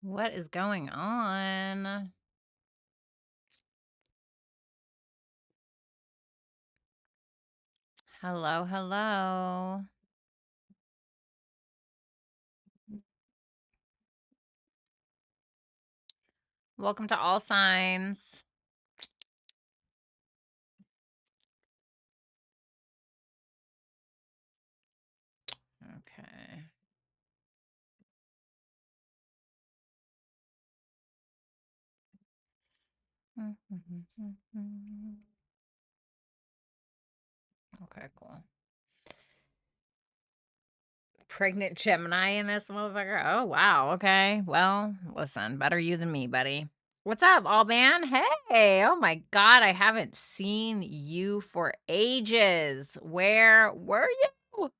What is going on? Hello, hello. Welcome to All Signs. Okay. Okay, cool. Pregnant Gemini in this motherfucker. Oh, wow. Okay. Well, listen, better you than me, buddy. What's up, all man? Hey. Oh my God. I haven't seen you for ages. Where were you?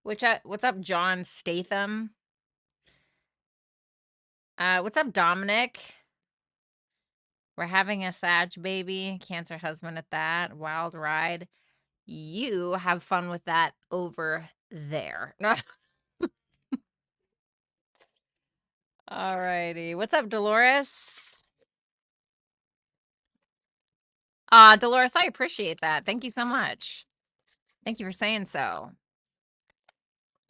What's up, John Statham? What's up, Dominic? We're having a Sag baby, Cancer husband at that. Wild ride. You have fun with that over there. All righty. What's up, Dolores? Dolores, I appreciate that. Thank you so much. Thank you for saying so.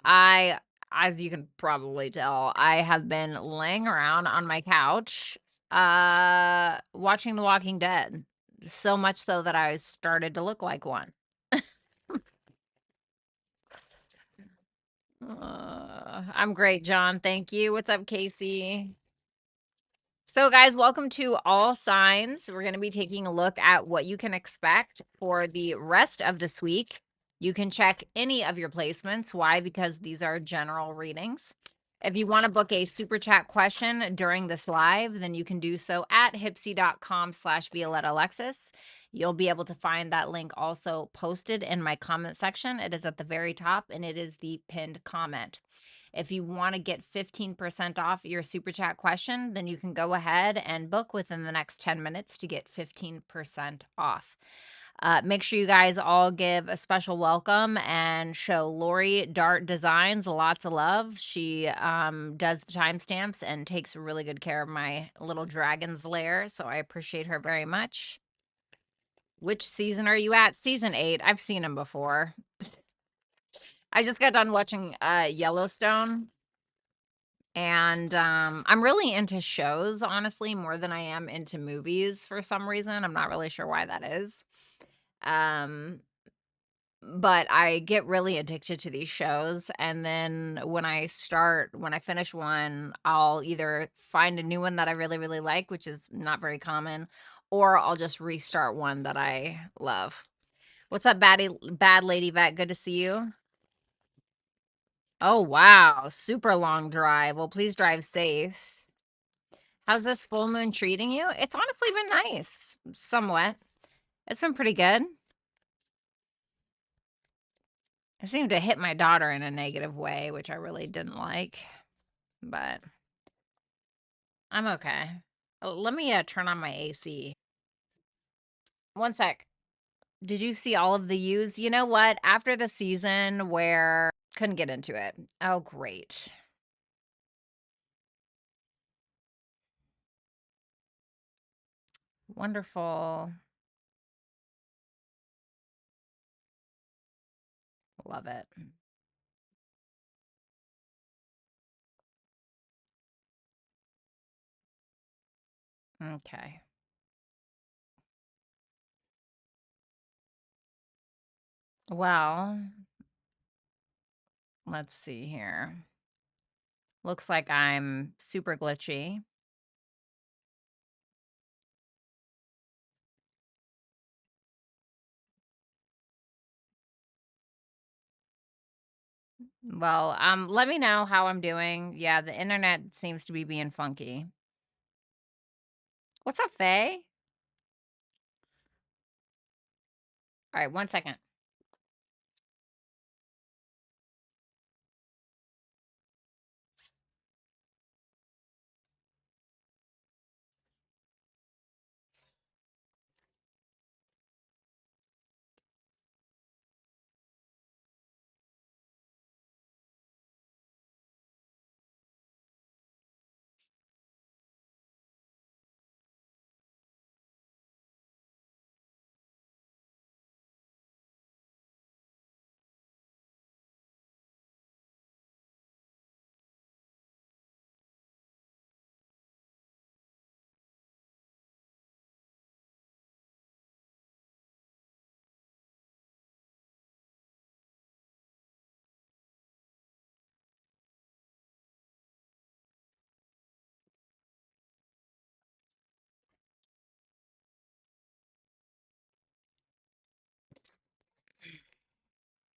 As you can probably tell, I have been laying around on my couch, watching The Walking Dead. So much so that I started to look like one. I'm great, John. Thank you. What's up, Casey? So, guys, welcome to All Signs. We're going to be taking a look at what you can expect for the rest of this week. You can check any of your placements. Why? Because these are general readings. If you want to book a super chat question during this live, then you can do so at hipsy.com/Violetta Alexis. You'll be able to find that link also posted in my comment section. It is at the very top and it is the pinned comment. If you want to get 15% off your super chat question, then you can go ahead and book within the next 10 minutes to get 15% off. Make sure you guys all give a special welcome and show Lori Dart Designs lots of love. She does the timestamps and takes really good care of my little dragon's lair, so I appreciate her very much. Which season are you at? Season 8. I've seen him before. I just got done watching Yellowstone. And I'm really into shows, honestly, more than I am into movies for some reason. I'm not really sure why that is. Um, but I get really addicted to these shows. And then when I finish one, I'll either find a new one that I really, really like, which is not very common, or I'll just restart one that I love. What's up, bad lady vet? Good to see you. Oh, wow. Super long drive. Well, please drive safe. How's this full moon treating you? It's honestly been nice, somewhat. It's been pretty good. I seem to hit my daughter in a negative way, which I really didn't like, but I'm okay. Let me turn on my AC. One sec. Did you see all of the U's? You know what? After the season where couldn't get into it. Oh, great. Wonderful. Love it. Okay. Well, let's see here. Looks like I'm super glitchy. Well, let me know how I'm doing. Yeah, the internet seems to be being funky. What's up, Faye? All right, 1 second.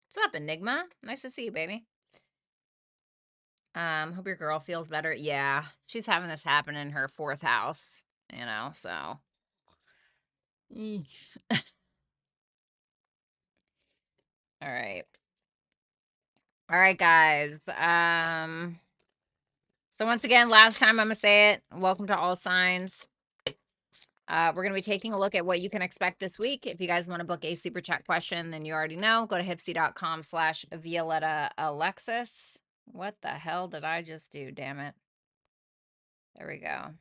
What's up, Enigma? Nice to see you, baby. Hope your girl feels better. Yeah, she's having this happen in her 4th house, so. Eesh. All right. All right, guys. So once again, last time I'm gonna say it. Welcome to all signs. We're gonna be taking a look at what you can expect this week. If you guys want to book a super chat question, then you already know. Go to hipsy.com/Violetta Alexis. What the hell did I just do? Damn it. There we go.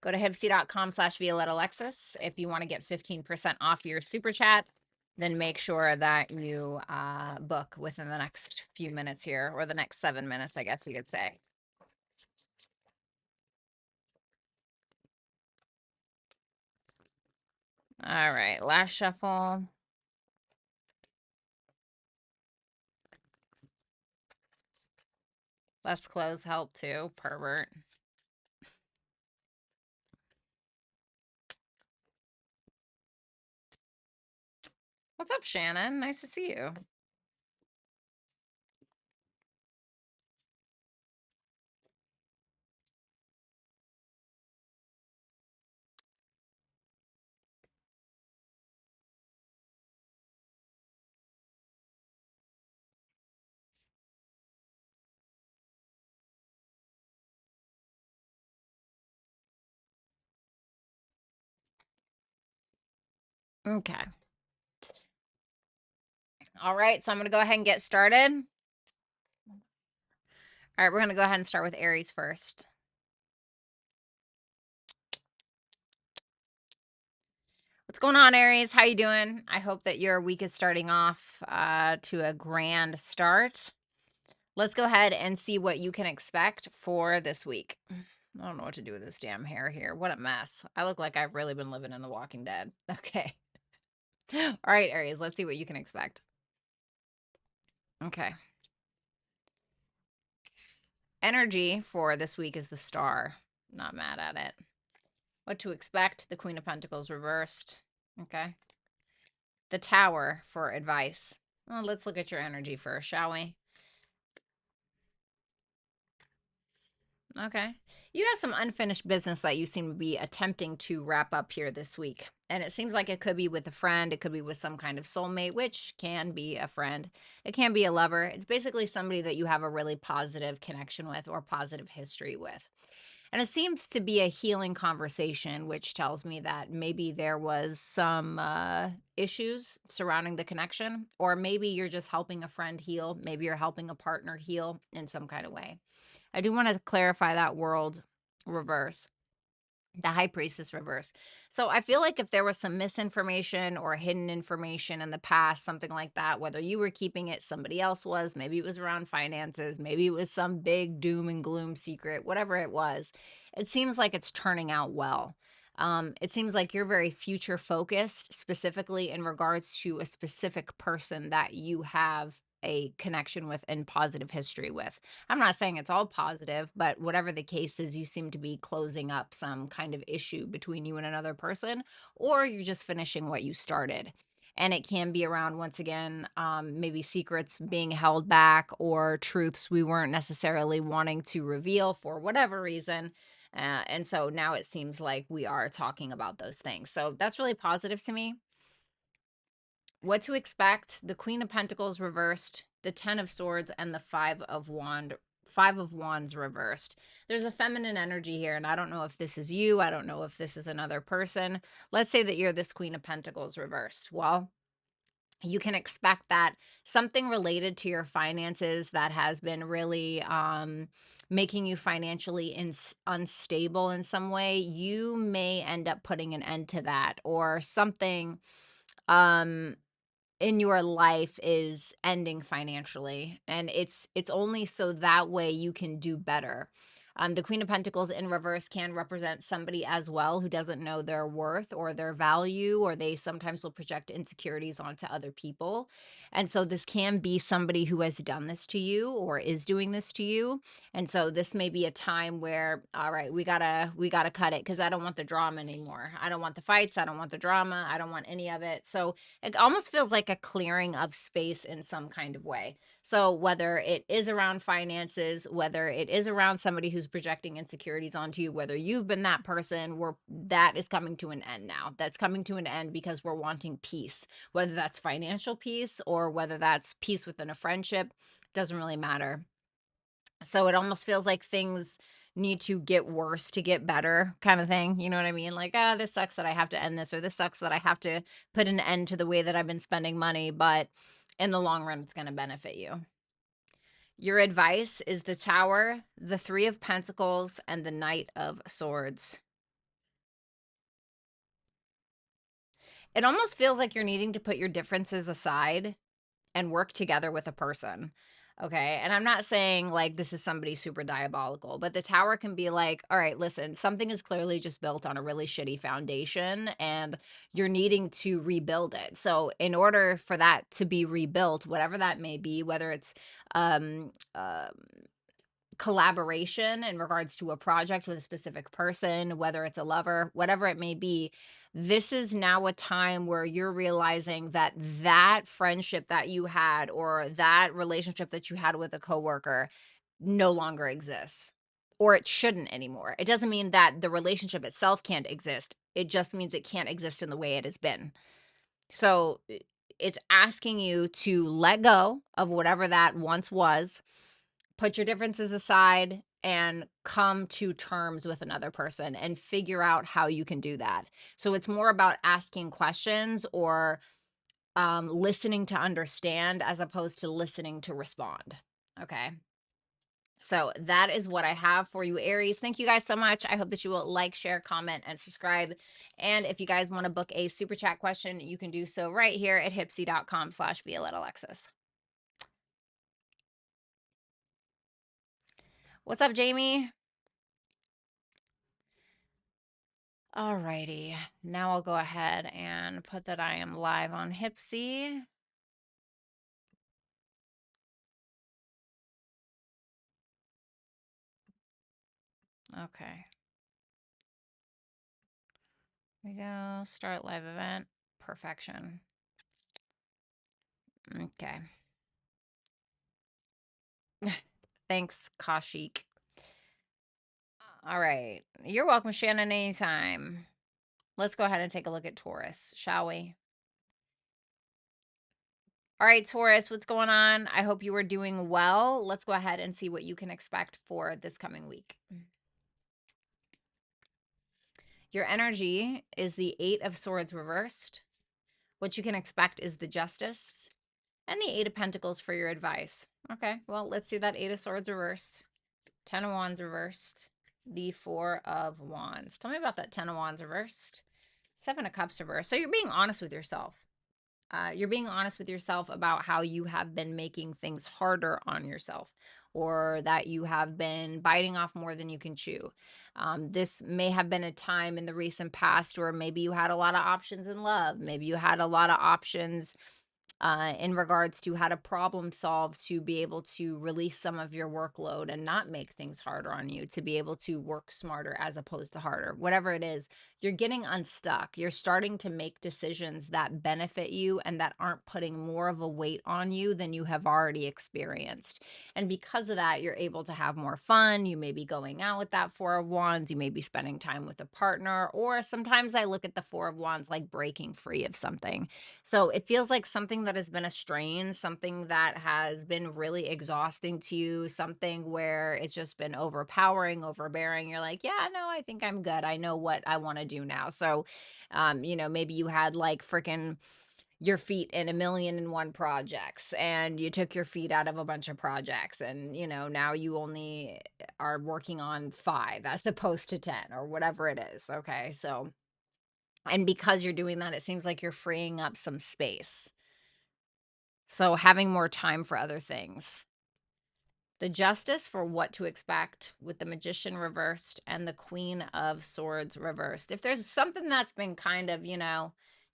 Go to hipsy.com/Violetta Alexis. If you want to get 15% off your super chat, then make sure that you book within the next few minutes here, or the next 7 minutes, I guess you could say. All right, last shuffle. Less clothes help too, pervert. What's up, Shannon? Nice to see you. Okay. All right, so I'm going to go ahead and get started. All right, we're going to go ahead and start with Aries first. What's going on, Aries? How you doing? I hope that your week is starting off to a grand start. Let's go ahead and see what you can expect for this week. I don't know what to do with this damn hair here. What a mess. I look like I've really been living in The Walking Dead. Okay. All right, Aries, let's see what you can expect. Okay. Energy for this week is the Star. Not mad at it. What to expect? The Queen of Pentacles reversed. Okay. The Tower for advice. Well, let's look at your energy first, shall we? Okay. You have some unfinished business that you seem to be attempting to wrap up here this week. And it seems like it could be with a friend. It could be with some kind of soulmate, which can be a friend. It can be a lover. It's basically somebody that you have a really positive connection with or positive history with. And it seems to be a healing conversation, which tells me that maybe there was some issues surrounding the connection, or maybe you're just helping a friend heal. Maybe you're helping a partner heal in some kind of way. I do want to clarify that world reverse, the High Priestess reverse. So I feel like if there was some misinformation or hidden information in the past, something like that, whether you were keeping it, somebody else was, maybe it was around finances, maybe it was some big doom and gloom secret, whatever it was, it seems like it's turning out well. It seems like you're very future focused, specifically in regards to a specific person that you have a connection with and positive history with. I'm not saying it's all positive, but whatever the case is, you seem to be closing up some kind of issue between you and another person, or you're just finishing what you started. And it can be around, once again, maybe secrets being held back or truths we weren't necessarily wanting to reveal for whatever reason. And so now it seems like we are talking about those things. So that's really positive to me. What to expect: the Queen of Pentacles reversed, the 10 of Swords, and the 5 of Wands reversed. There's a feminine energy here, and I don't know if this is you. I don't know if this is another person. Let's say that you're this Queen of Pentacles reversed. Well, you can expect that something related to your finances that has been really making you financially unstable in some way, you may end up putting an end to that, or something um in your life is ending financially, and it's only so that way you can do better. The Queen of Pentacles in reverse can represent somebody as well who doesn't know their worth or their value, or they sometimes will project insecurities onto other people. And so this can be somebody who has done this to you or is doing this to you. And so this may be a time where, all right, we gotta cut it, because I don't want the drama anymore. I don't want the fights. I don't want the drama. I don't want any of it. So it almost feels like a clearing of space in some kind of way. So whether it is around finances, whether it is around somebody who's projecting insecurities onto you, whether you've been that person, that is coming to an end now. That's coming to an end because we're wanting peace, whether that's financial peace or whether that's peace within a friendship, doesn't really matter. So it almost feels like things need to get worse to get better, kind of thing. You know what I mean? Like, this sucks that I have to end this, or this sucks that I have to put an end to the way that I've been spending money, but in the long run, it's going to benefit you. Your advice is the Tower, the Three of Pentacles, and the Knight of Swords. It almost feels like you're needing to put your differences aside and work together with a person. Okay. And I'm not saying like this is somebody super diabolical, but the Tower can be like, all right, listen, something is clearly just built on a really shitty foundation and you're needing to rebuild it. So, in order for that to be rebuilt, whatever that may be, whether it's um, uh, collaboration in regards to a project with a specific person, whether it's a lover, whatever it may be, this is now a time where you're realizing that that friendship that you had or that relationship that you had with a coworker no longer exists, or it shouldn't anymore. It doesn't mean that the relationship itself can't exist. It just means it can't exist in the way it has been. So it's asking you to let go of whatever that once was, put your differences aside, and come to terms with another person and figure out how you can do that. So it's more about asking questions or listening to understand as opposed to listening to respond. Okay. So that is what I have for you, Aries. Thank you guys so much. I hope that you will like, share, comment, and subscribe. And if you guys want to book a super chat question, you can do so right here at hipsy.com/Violetta Alexis. What's up, Jamie? Alrighty, now I'll go ahead and put that I am live on Hipsy. Okay. Here we go. Start live event. Perfection. Okay. Thanks, Kashik. All right. You're welcome, Shannon, anytime. Let's go ahead and take a look at Taurus, shall we? All right, Taurus, what's going on? I hope you are doing well. Let's go ahead and see what you can expect for this coming week. Your energy is the Eight of Swords reversed. What you can expect is the Justice and the Eight of Pentacles for your advice. Okay, well, let's see that Eight of Swords reversed, Ten of Wands reversed, the Four of Wands. Tell me about that Ten of Wands reversed, Seven of Cups reversed. So you're being honest with yourself. You're being honest with yourself about how you have been making things harder on yourself, or that you have been biting off more than you can chew. This may have been a time in the recent past where maybe you had a lot of options in love. Maybe you had a lot of options in regards to how to problem solve to be able to release some of your workload and not make things harder on you, to be able to work smarter as opposed to harder. Whatever it is, you're getting unstuck. You're starting to make decisions that benefit you and that aren't putting more of a weight on you than you have already experienced. And because of that, you're able to have more fun. You may be going out with that Four of Wands. You may be spending time with a partner, or sometimes I look at the Four of Wands like breaking free of something. So it feels like something that has been a strain, something that has been really exhausting to you, something where it's just been overpowering, overbearing. You're like, yeah, no, I think I'm good. I know what I want to do now. So, maybe you had like freaking your feet in a million and one projects, and you took your feet out of a bunch of projects, and now you only are working on 5 as opposed to 10 or whatever it is. Okay. So, and because you're doing that, it seems like you're freeing up some space. So having more time for other things. The Justice for what to expect with the Magician reversed and the Queen of Swords reversed. If there's something that's been kind of,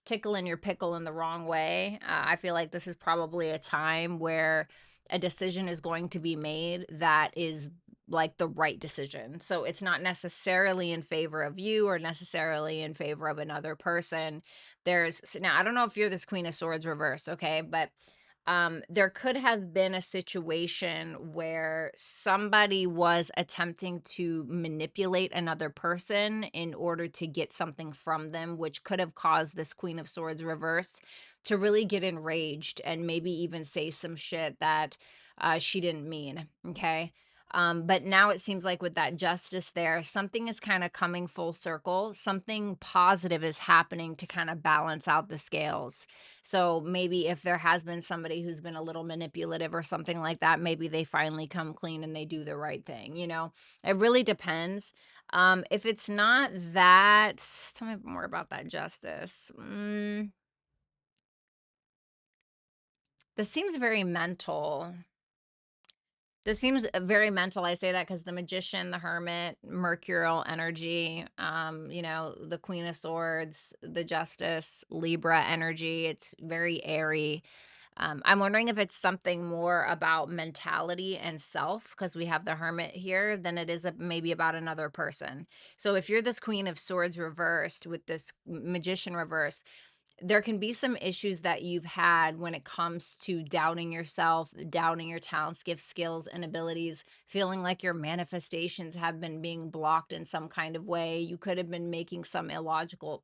tickling your pickle in the wrong way, I feel like this is probably a time where a decision is going to be made that is like the right decision. So it's not necessarily in favor of you or necessarily in favor of another person. Now I don't know if you're this Queen of Swords reversed, okay, but there could have been a situation where somebody was attempting to manipulate another person in order to get something from them, which could have caused this Queen of Swords reverse to really get enraged and maybe even say some shit that she didn't mean. Okay. But now it seems like with that justice there, something is kind of coming full circle. Something positive is happening to kind of balance out the scales. So maybe if there has been somebody who's been a little manipulative or something like that, maybe they finally come clean and they do the right thing. It really depends. If it's not that, tell me more about that justice. This seems very mental. This seems very mental. I say that because the Magician, the Hermit, Mercurial energy, the Queen of Swords, the Justice, Libra energy. It's very airy. I'm wondering if it's something more about mentality and self because we have the Hermit here than it is maybe about another person. So if you're this Queen of Swords reversed with this Magician reverse, there can be some issues that you've had when it comes to doubting yourself, doubting your talents, gifts, skills, and abilities, feeling like your manifestations have been being blocked in some kind of way. You could have been making some illogical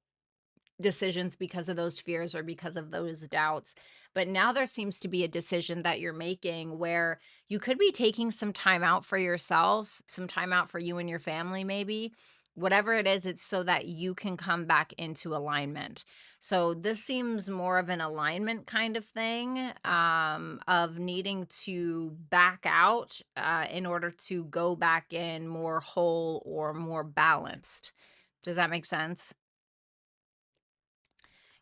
decisions because of those fears or because of those doubts. But now there seems to be a decision that you're making where you could be taking some time out for yourself, some time out for you and your family, maybe. Whatever it is, it's so that you can come back into alignment. So this seems more of an alignment kind of thing, of needing to back out in order to go back in more whole or more balanced. Does that make sense?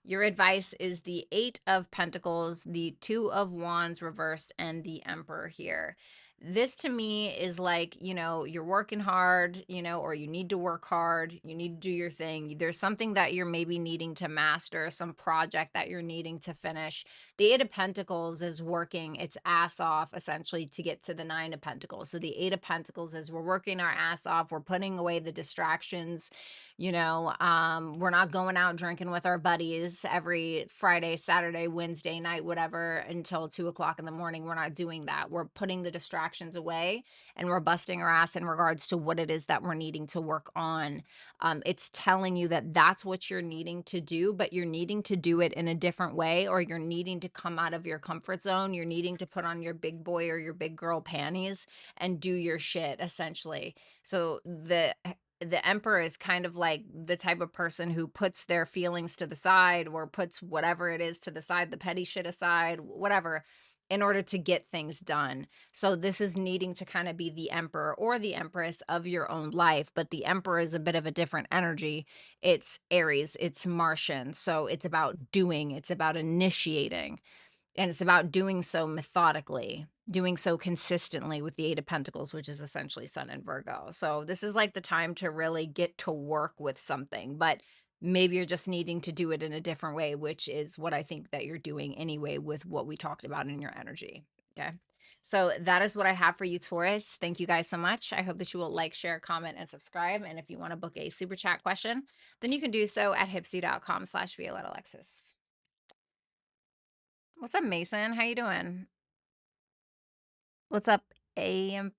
Your advice is the Eight of Pentacles, the Two of Wands reversed, and the Emperor here. This to me is like, you're working hard, or you need to work hard. You need to do your thing. There's something that you're maybe needing to master, some project that you're needing to finish. The Eight of Pentacles is working its ass off essentially to get to the Nine of Pentacles. So the Eight of Pentacles is we're working our ass off. We're putting away the distractions. We're not going out drinking with our buddies every Friday, Saturday, Wednesday night, whatever, until 2 o'clock in the morning. We're not doing that. We're putting the distractions away and we're busting our ass in regards to what it is that we're needing to work on. It's telling you that that's what you're needing to do, but you're needing to do it in a different way, or you're needing to come out of your comfort zone. You're needing to put on your big boy or your big girl panties and do your shit, essentially. So the Emperor is kind of like the type of person who puts their feelings to the side or puts whatever it is to the side, the petty shit aside, whatever, in order to get things done. So this is needing to kind of be the Emperor or the Empress of your own life, but the Emperor is a bit of a different energy. It's Aries, it's Martian. So it's about doing, it's about initiating. And it's about doing so methodically, doing so consistently with the Eight of Pentacles, which is essentially Sun and Virgo. So this is like the time to really get to work with something, but maybe you're just needing to do it in a different way, which is what I think that you're doing anyway with what we talked about in your energy. Okay. So that is what I have for you, Taurus. Thank you guys so much. I hope that you will like, share, comment, and subscribe. And if you want to book a super chat question, then you can do so at hipsy.com/Violetta Alexis. What's up, Mason? How you doing? What's up, Amperia?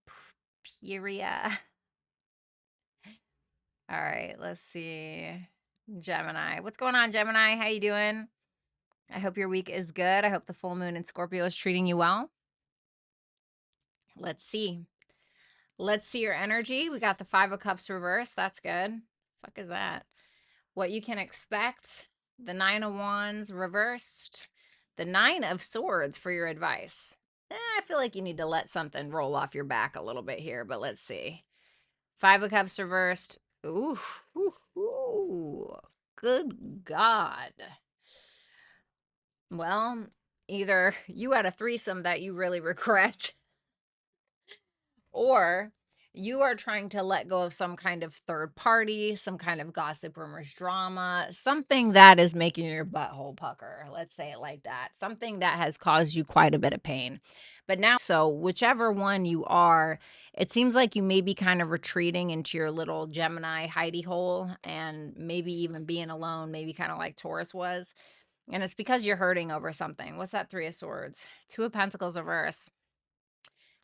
All right, let's see. Gemini. What's going on, Gemini? How you doing? I hope your week is good. I hope the full moon in Scorpio is treating you well. Let's see. Let's see your energy. We got the Five of Cups reversed. That's good. Fuck is that? What you can expect. The Nine of Wands reversed. The Nine of Swords for your advice. I feel like you need to let something roll off your back a little bit here, but let's see. Five of Cups reversed. Ooh, ooh, ooh. Good God. Well, either you had a threesome that you really regret, or you are trying to let go of some kind of third party, some kind of gossip, rumors, drama, something that is making your butthole pucker. Let's say it like that. Something that has caused you quite a bit of pain. But now, so whichever one you are, it seems like you may be kind of retreating into your little Gemini hidey hole and maybe even being alone, maybe kind of like Taurus was. And it's because you're hurting over something. What's that? Three of Swords, Two of Pentacles reverse.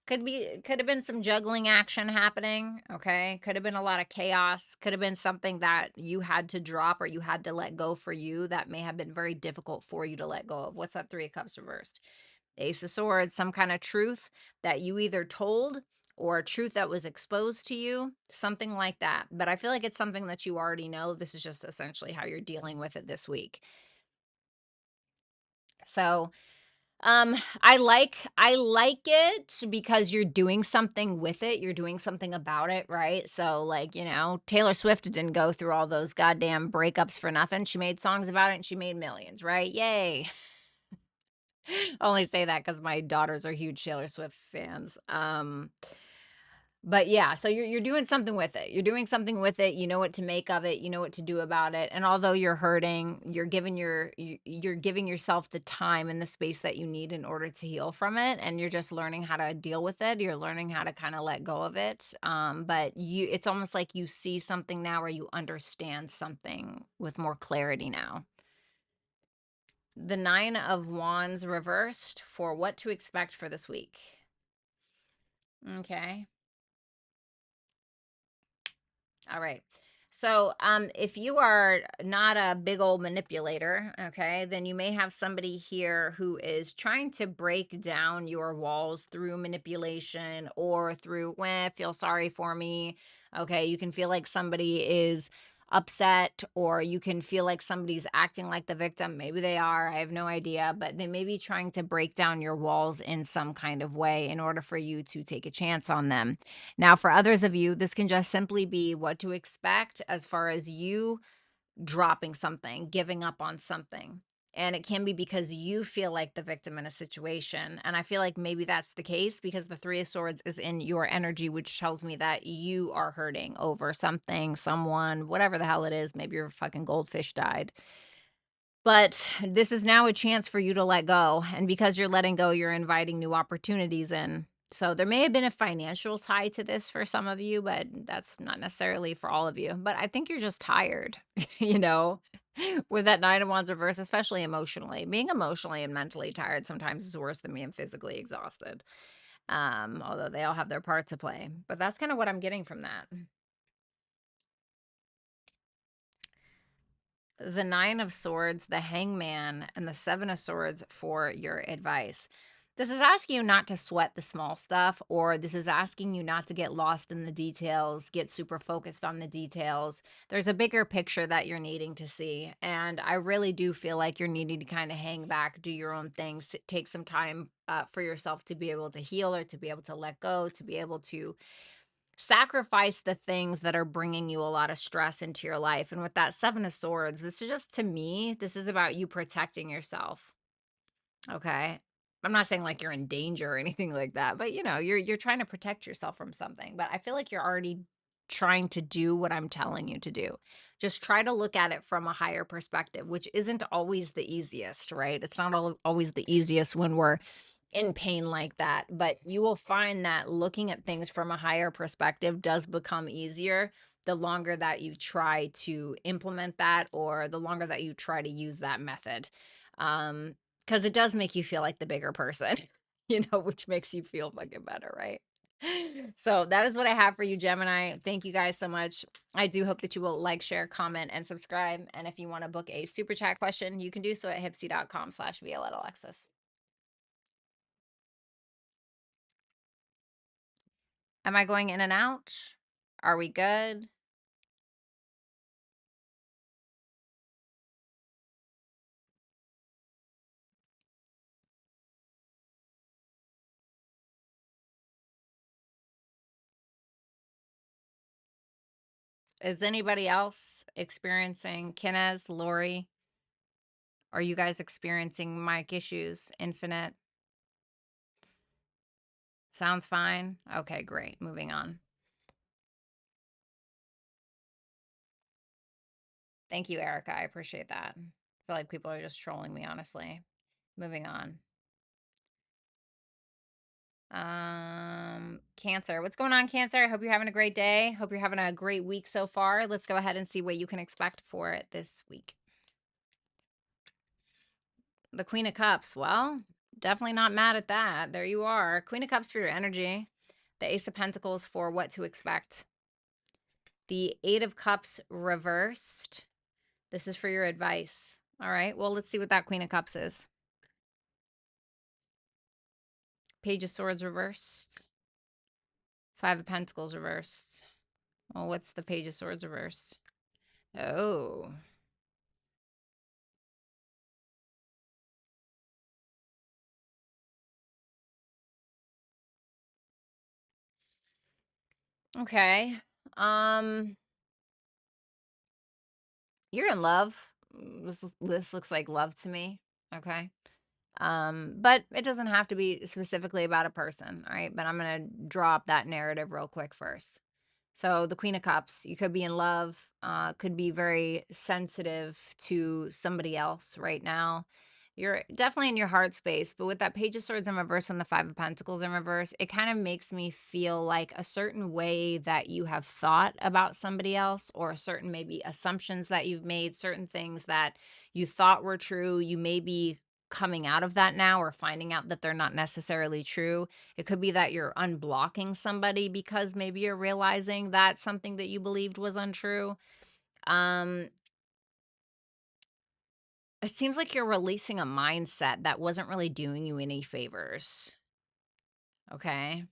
Could have been some juggling action happening, okay? Could have been a lot of chaos. Could have been something that you had to drop or you had to let go for you that may have been very difficult for you to let go of. What's that? Three of Cups reversed. Ace of Swords, some kind of truth that you either told or a truth that was exposed to you, something like that. But I feel like it's something that you already know. This is just essentially how you're dealing with it this week. So, I like it because you're doing something with it. You're doing something about it, right? So, like, Taylor Swift didn't go through all those goddamn breakups for nothing. She made songs about it and she made millions, right? Yay. I only say that because my daughters are huge Taylor Swift fans. But yeah, so you're doing something with it. You're doing something with it. You know what to make of it. You know what to do about it. And although you're hurting, you're giving yourself the time and the space that you need in order to heal from it. And you're just learning how to deal with it. You're learning how to kind of let go of it. But it's almost like you see something now, or you understand something with more clarity now. The Nine of Wands reversed for what to expect for this week. Okay. All right. So, if you are not a big old manipulator, okay, then you may have somebody here who is trying to break down your walls through manipulation or through, feel sorry for me. Okay, you can feel like somebody is upset, or you can feel like somebody's acting like the victim. Maybe they are. I have no idea, but they may be trying to break down your walls in some kind of way in order for you to take a chance on them. Now, for others of you, this can just simply be what to expect as far as you dropping something, giving up on something. And it can be because you feel like the victim in a situation. And I feel like maybe that's the case because the Three of Swords is in your energy, which tells me that you are hurting over something, someone, whatever the hell it is. Maybe your fucking goldfish died. But this is now a chance for you to let go. And because you're letting go, you're inviting new opportunities in. So there may have been a financial tie to this for some of you, but that's not necessarily for all of you. But I think you're just tired, you know, with that Nine of Wands reverse, especially emotionally. Being emotionally and mentally tired sometimes is worse than being physically exhausted. Although they all have their part to play. But that's kind of what I'm getting from that. The Nine of Swords, the Hangman, and the Seven of Swords for your advice. This is asking you not to sweat the small stuff, or this is asking you not to get lost in the details, get super focused on the details. There's a bigger picture that you're needing to see. And I really do feel like you're needing to kind of hang back, do your own things, take some time for yourself to be able to heal, or to be able to let go, to be able to sacrifice the things that are bringing you a lot of stress into your life. And with that Seven of Swords, this is just, to me, this is about you protecting yourself. Okay. I'm not saying like you're in danger or anything like that, but you're trying to protect yourself from something. But I feel like you're already trying to do what I'm telling you to do. Just try to look at it from a higher perspective, which isn't always the easiest, right? It's not always the easiest when we're in pain like that, but you will find that looking at things from a higher perspective does become easier the longer that you try to implement that, or the longer that you try to use that method. Because it does make you feel like the bigger person, which makes you feel fucking better, right? So that is what I have for you, Gemini. Thank you guys so much. I do hope that you will like, share, comment, and subscribe. And if you want to book a super chat question, you can do so at hipsy.com/Violetta Alexis. Am I going in and out? Are we good? Is anybody else experiencing Kinez, Lori? Are you guys experiencing mic issues? Infinite? Sounds fine. Okay, great. Moving on. Thank you, Erica. I appreciate that. I feel like people are just trolling me, honestly. Moving on. Cancer. What's going on, Cancer? I hope you're having a great day. Hope you're having a great week so far. Let's go ahead and see what you can expect for it this week. The Queen of Cups. Well, definitely not mad at that. There you are. Queen of Cups for your energy. The Ace of Pentacles for what to expect. The Eight of Cups reversed. This is for your advice. All right. Well, let's see what that Queen of Cups is. Page of Swords reversed. Five of Pentacles reversed. Well, what's the Page of Swords reversed? Oh. Okay. Um, you're in love. This looks like love to me. Okay. But it doesn't have to be specifically about a person, all right? But I'm gonna draw up that narrative real quick first. So the Queen of Cups, you could be in love, could be very sensitive to somebody else right now. You're definitely in your heart space, but with that Page of Swords in reverse and the Five of Pentacles in reverse, it kind of makes me feel like a certain way that you have thought about somebody else, or certain maybe assumptions that you've made, certain things that you thought were true. You may be coming out of that now or finding out that they're not necessarily true. It could be that you're unblocking somebody because maybe you're realizing that something that you believed was untrue. Um, it seems like you're releasing a mindset that wasn't really doing you any favors. Okay.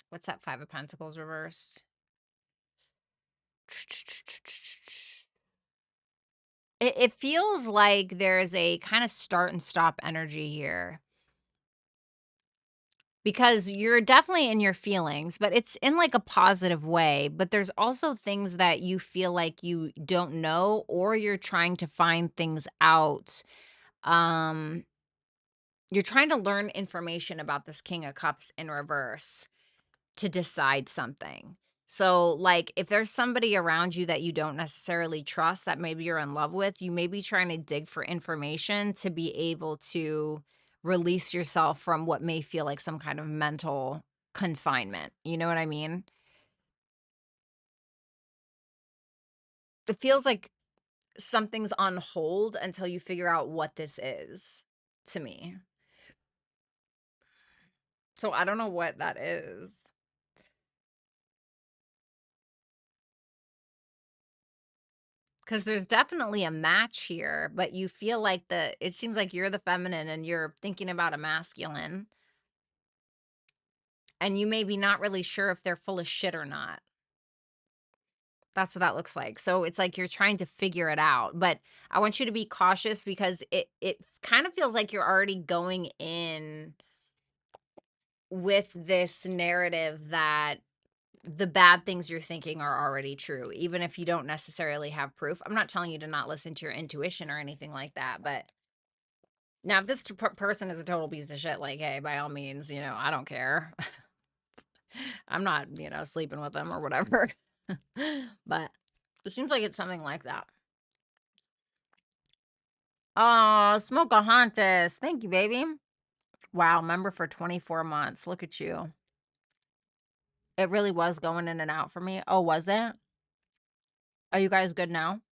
What's that Five of Pentacles reversed? It feels like there's a kind of start and stop energy here. Because you're definitely in your feelings, but it's in like a positive way. But there's also things that you feel like you don't know, or you're trying to find things out. Um, you're trying to learn information about this King of Cups in reverse to decide something. So, like, if there's somebody around you that you don't necessarily trust, that maybe you're in love with, you may be trying to dig for information to be able to release yourself from what may feel like some kind of mental confinement. You know what I mean? It feels like something's on hold until you figure out what this is to me. So, I don't know what that is. Because there's definitely a match here, but you feel like it seems like you're the feminine and you're thinking about a masculine, and you may be not really sure if they're full of shit or not. That's what that looks like. So it's like you're trying to figure it out, but I want you to be cautious because it kind of feels like you're already going in with this narrative that the bad things you're thinking are already true, even if you don't necessarily have proof. I'm not telling you to not listen to your intuition or anything like that, but now, if this person is a total piece of shit, like, hey, by all means, I don't care. I'm not, sleeping with them or whatever. But it seems like it's something like that. Oh, Smokeahontas. Thank you, baby. Wow, member for 24 months. Look at you. It really was going in and out for me. Oh, was it? Are you guys good now?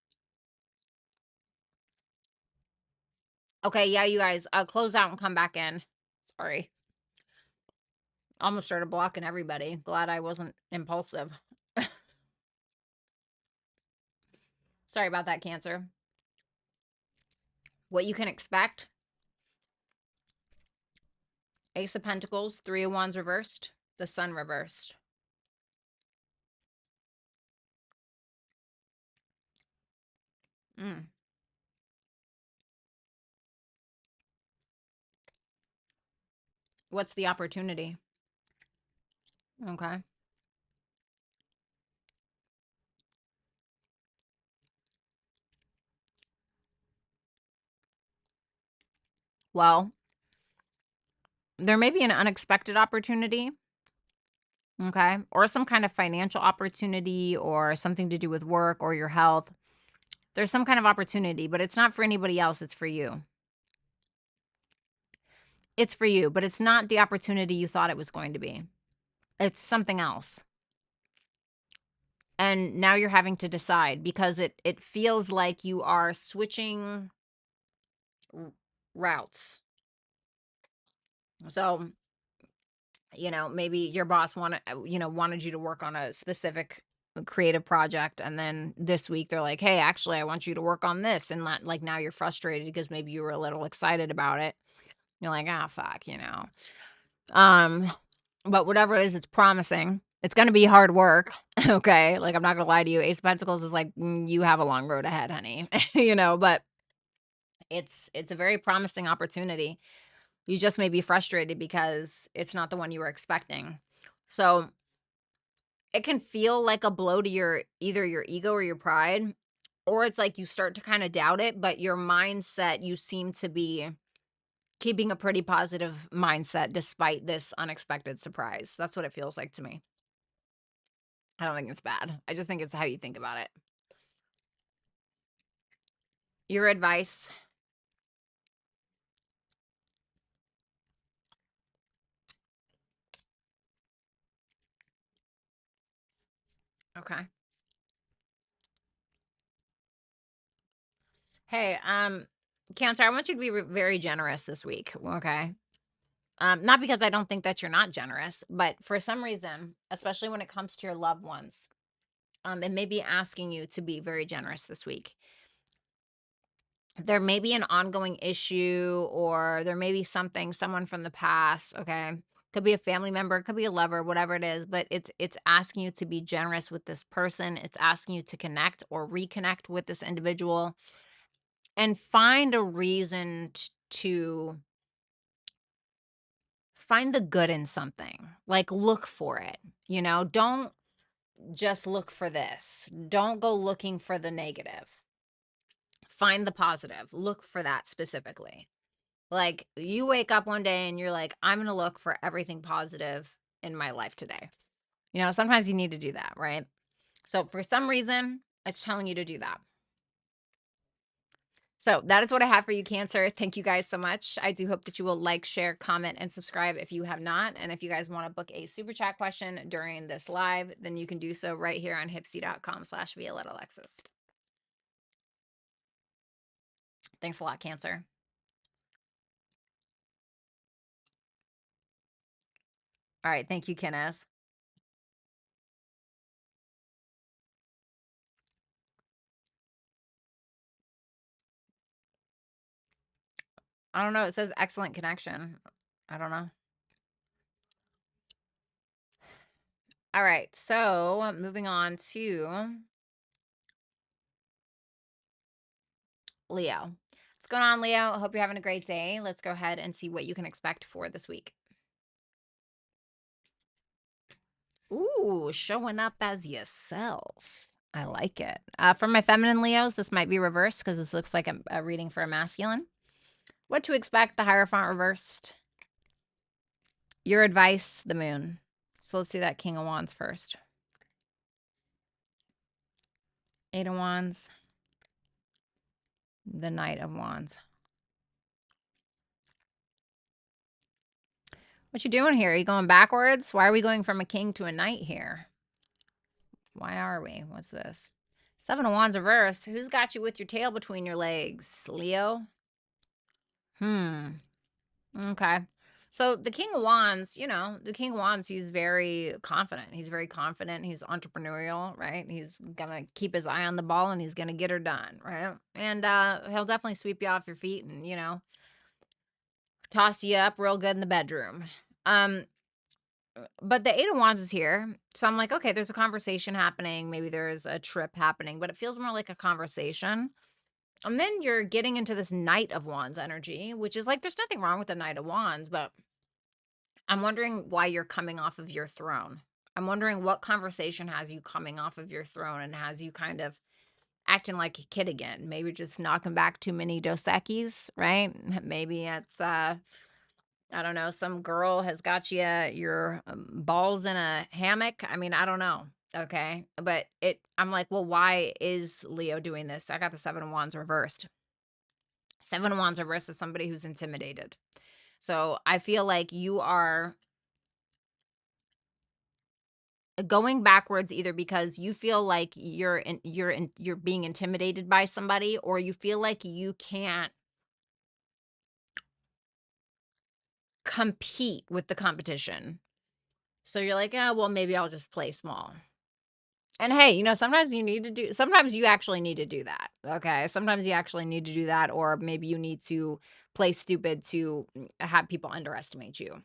Okay, yeah, you guys, close out and come back in. Sorry. Almost started blocking everybody. Glad I wasn't impulsive. Sorry about that, Cancer. What you can expect: Ace of Pentacles, Three of Wands reversed, the Sun reversed. Mm. What's the opportunity? Okay. Well, there may be an unexpected opportunity, okay, or some kind of financial opportunity or something to do with work or your health. There's some kind of opportunity, but it's not for anybody else. It's for you. It's for you, but it's not the opportunity you thought it was going to be. It's something else. And now you're having to decide because it feels like you are switching routes. So, maybe your boss wanted you to work on a specific creative project, and then this week they're like, "Hey, actually I want you to work on this." And like now you're frustrated because maybe you were a little excited about it. You're like, "Ah, fuck." Um but whatever it is, it's promising. It's going to be hard work. Okay? Like I'm not going to lie to you. Ace of Pentacles is like, you have a long road ahead, honey." But it's a very promising opportunity. You just may be frustrated because it's not the one you were expecting. So, it can feel like a blow to either your ego or your pride, or it's like you start to kind of doubt it, but your mindset, you seem to be keeping a pretty positive mindset despite this unexpected surprise. That's what it feels like to me. I don't think it's bad. I just think it's how you think about it. Your advice. Okay. Hey, Cancer, I want you to be very generous this week. Okay. Not because I don't think that you're not generous, but for some reason, especially when it comes to your loved ones, it may be asking you to be very generous this week. There may be an ongoing issue, or there may be someone from the past, okay? Could be a family member, could be a lover, whatever it is, but it's asking you to be generous with this person. It's asking you to connect or reconnect with this individual and find a reason to find the good in something. Like look for it. Don't just look for this. Don't go looking for the negative. Find the positive. Look for that specifically. Like you wake up one day and you're like, I'm going to look for everything positive in my life today. Sometimes you need to do that, right? So for some reason, it's telling you to do that. So that is what I have for you, Cancer. Thank you guys so much. I do hope that you will like, share, comment, and subscribe if you have not. And if you guys want to book a super chat question during this live, then you can do so right here on hipsy.com/Violetta Alexis. Thanks a lot, Cancer. All right. Thank you, Kenneth. I don't know. It says excellent connection. I don't know. All right. So moving on to Leo. What's going on, Leo? I hope you're having a great day. Let's go ahead and see what you can expect for this week. Ooh, showing up as yourself. I like it. For my feminine Leos, this might be reversed because this looks like a reading for a masculine. What to expect, the Hierophant reversed. Your advice, the moon. So let's see that King of Wands first. 8 of Wands. The Knight of Wands. What you doing here? Are you going backwards? Why are we going from a king to a knight here? Why are we? What's this? 7 of Wands reversed. Who's got you with your tail between your legs? Leo? Okay. So the King of Wands, the King of Wands, he's very confident. He's very confident. He's entrepreneurial, right? He's going to keep his eye on the ball and he's going to get her done, right? And he'll definitely sweep you off your feet and, toss you up real good in the bedroom. But the 8 of Wands is here. So I'm like, okay, there's a conversation happening. Maybe there's a trip happening, but it feels more like a conversation. And then you're getting into this Knight of Wands energy, which is like, there's nothing wrong with the Knight of Wands, but I'm wondering why you're coming off of your throne. I'm wondering what conversation has you coming off of your throne and has you kind of acting like a kid again. Maybe just knocking back too many Dos Equis, right? Maybe it's I don't know, some girl has got your balls in a hammock. I mean, I don't know. Okay. But I'm like, well, why is Leo doing this? I got the 7 of Wands reversed. 7 of Wands reversed is somebody who's intimidated. So I feel like you are going backwards either because you feel like you're being intimidated by somebody, or you feel like you can't compete with the competition. So you're like, "Oh, well, maybe I'll just play small." And hey, sometimes sometimes you actually need to do that. Okay? Sometimes you actually need to do that, or maybe you need to play stupid to have people underestimate you.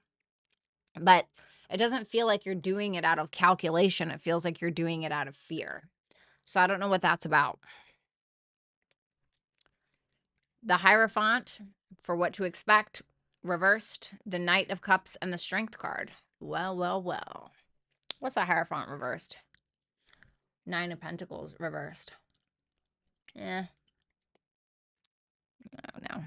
But it doesn't feel like you're doing it out of calculation. It feels like you're doing it out of fear. So I don't know what that's about. The Hierophant, for what to expect, reversed, the Knight of Cups, and the Strength card. Well, well, well. What's the Hierophant reversed? 9 of Pentacles reversed. Yeah. Oh, no.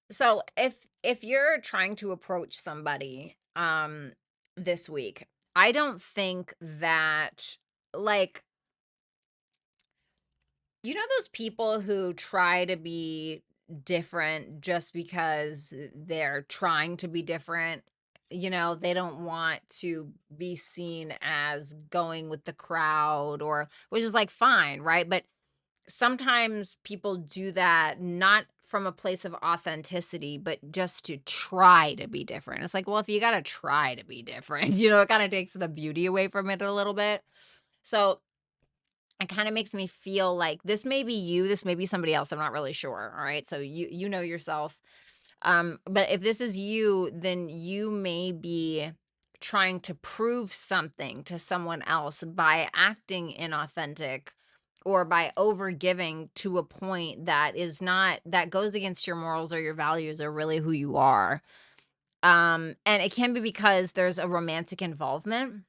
So if you're trying to approach somebody this week, I don't think that, like, those people who try to be different just because they're trying to be different, they don't want to be seen as going with the crowd, or which is like fine, right? But sometimes people do that not from a place of authenticity, but just to try to be different. It's like, well, if you got to try to be different, it kind of takes the beauty away from it a little bit. So it kind of makes me feel like this may be you, this may be somebody else. I'm not really sure. All right. So you know yourself. But if this is you, then you may be trying to prove something to someone else by acting inauthentic, or by over giving to a point that goes against your morals or your values, or really who you are. And it can be because there's a romantic involvement.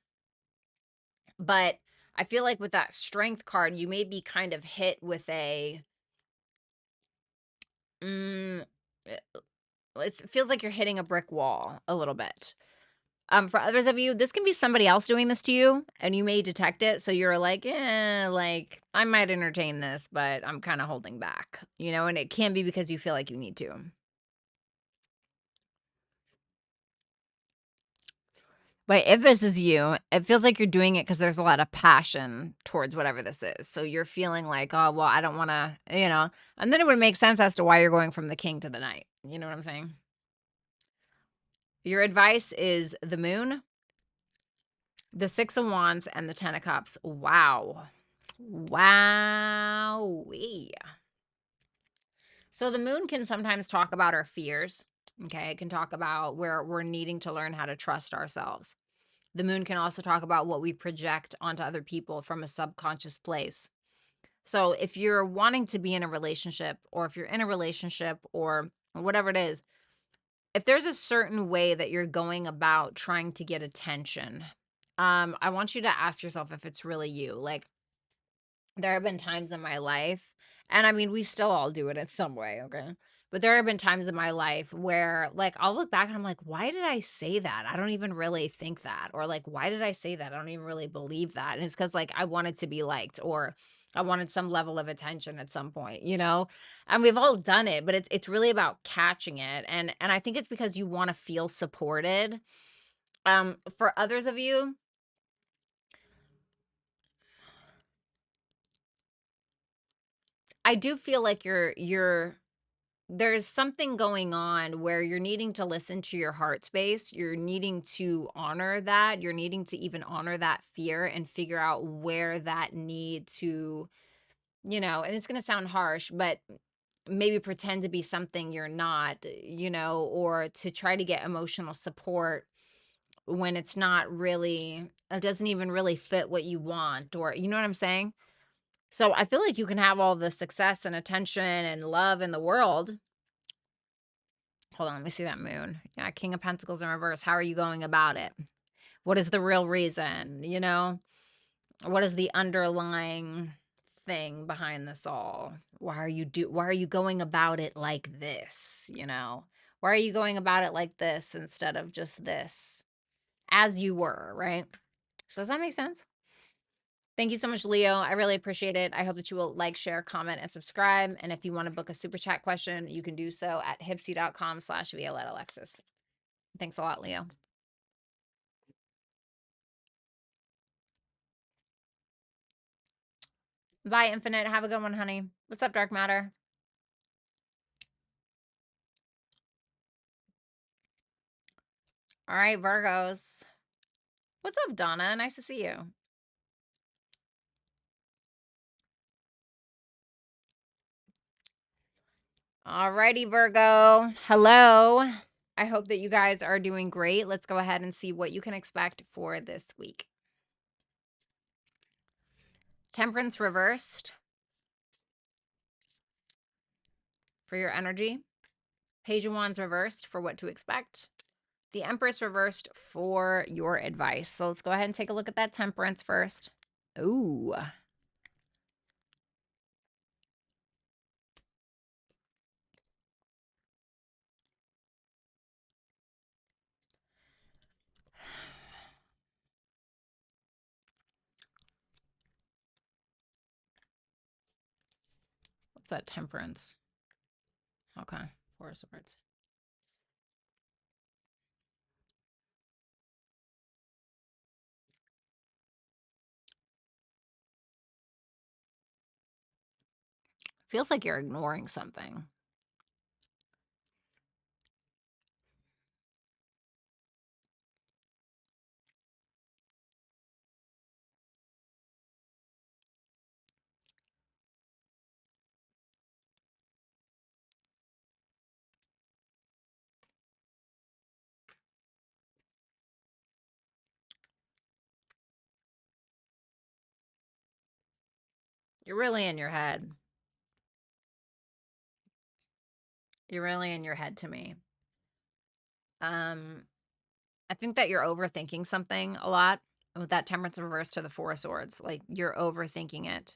But I feel like with that Strength card, you may be kind of hit with mm, it feels like you're hitting a brick wall a little bit. For others of you, this can be somebody else doing this to you, and you may detect it. So you're like, like, I might entertain this, but I'm kind of holding back, and it can be because you feel like you need to. But if this is you, it feels like you're doing it because there's a lot of passion towards whatever this is. So you're feeling like, oh, well, I don't want to, and then it would make sense as to why you're going from the King to the Knight. You know what I'm saying? Your advice is the Moon, the 6 of Wands, and the 10 of Cups. Wow. Wowee. So the Moon can sometimes talk about our fears. Okay. It can talk about where we're needing to learn how to trust ourselves. The Moon can also talk about what we project onto other people from a subconscious place. So if you're wanting to be in a relationship, or if you're in a relationship, or whatever it is, if there's a certain way that you're going about trying to get attention, I want you to ask yourself if it's really you. Like, there have been times in my life, and I mean, we still all do it in some way, okay? But there have been times in my life where, like, I'll look back and I'm like, why did I say that? I don't even really think that. Or, like, why did I say that? I don't even really believe that. And it's because, like, I wanted to be liked, or I wanted some level of attention at some point, And we've all done it, but it's really about catching it. And I think it's because you want to feel supported. For others of you, I do feel like there's something going on where you're needing to listen to your heart space. You're needing to honor that. You're needing to even honor that fear and figure out where that need to, and it's going to sound harsh, but maybe pretend to be something you're not, or to try to get emotional support when it's not really, it doesn't even really fit what you want, or, you know what I'm saying? So I feel like you can have all the success and attention and love in the world. Hold on, let me see that Moon. Yeah, King of Pentacles in reverse. How are you going about it? What is the real reason, What is the underlying thing behind this all? Why are you going about it like this, you know? Why are you going about it like this instead of just this? As you were, right? So does that make sense? Thank you so much, Leo. I really appreciate it. I hope that you will like, share, comment, and subscribe. And if you want to book a super chat question, you can do so at hipsy.com/Violetta Alexis. Thanks a lot, Leo. Bye, Infinite. Have a good one, honey. What's up, Dark Matter? All right, Virgos. What's up, Donna? Nice to see you. All righty, Virgo. Hello. I hope that you guys are doing great. Let's go ahead and see what you can expect for this week. Temperance reversed for your energy. Page of Wands reversed for what to expect. The Empress reversed for your advice. So let's go ahead and take a look at that Temperance first. Ooh. What's that Temperance? Okay. Four of Swords. Feels like you're ignoring something. You're really in your head. You're really in your head to me. I think that you're overthinking something a lot with that Temperance reverse to the Four of Swords. Like, you're overthinking it.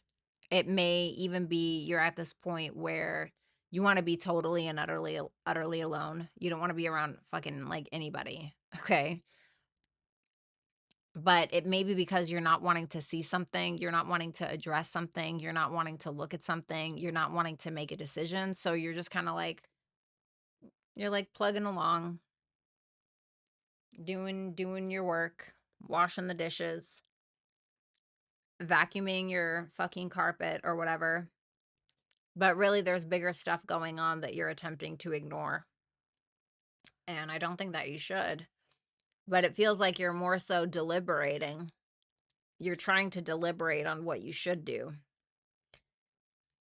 It may even be you're at this point where you want to be totally and utterly alone. You don't want to be around fucking like anybody. Okay. But it may be because you're not wanting to see something, you're not wanting to address something, you're not wanting to look at something, you're not wanting to make a decision. So you're just kind of like, you're like plugging along, doing your work, washing the dishes, vacuuming your fucking carpet or whatever. But really, there's bigger stuff going on that you're attempting to ignore. And I don't think that you should. But it feels like you're more so deliberating. You're trying to deliberate on what you should do.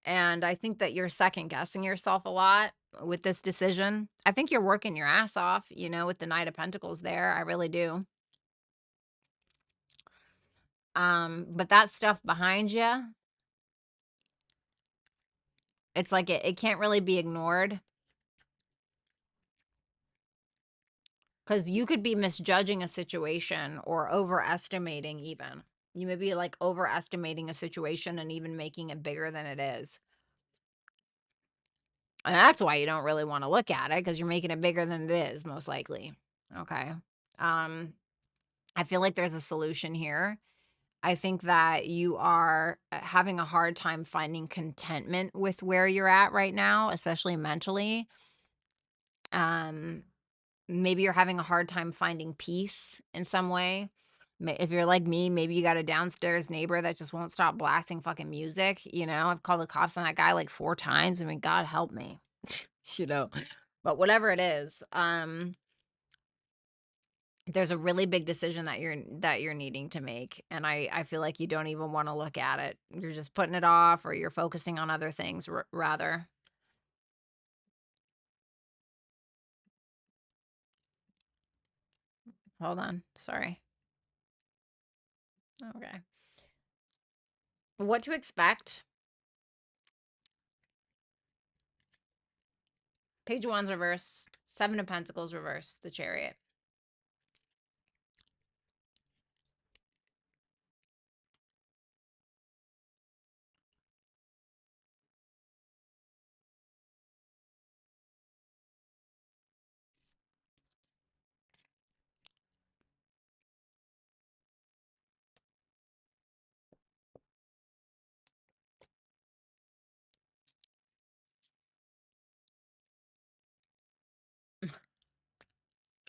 And I think that you're second guessing yourself a lot with this decision. I think you're working your ass off, you know, with the Knight of Pentacles there. I really do. But that stuff behind you, it's like it can't really be ignored. Because you could be misjudging a situation or overestimating even. You may be like overestimating a situation and even making it bigger than it is. And that's why you don't really want to look at it, because you're making it bigger than it is, most likely. Okay. I feel like there's a solution here. I think that you are having a hard time finding contentment with where you're at right now, especially mentally. Maybe you're having a hard time finding peace in some way. If you're like me, maybe you got a downstairs neighbor that just won't stop blasting fucking music. You know, I've called the cops on that guy like 4 times. I mean, God help me. You know, but whatever it is, there's a really big decision that you're needing to make, and I feel like you don't even want to look at it. You're just putting it off, or you're focusing on other things rather. Hold on. Sorry. Okay. What to expect? Page of Wands reverse, 7 of Pentacles reverse, the Chariot.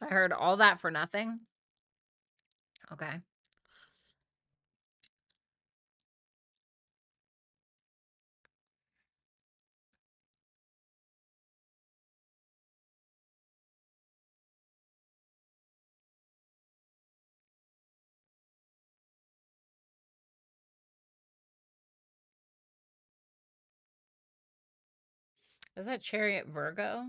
I heard all that for nothing. Okay. Is that Chariot Virgo?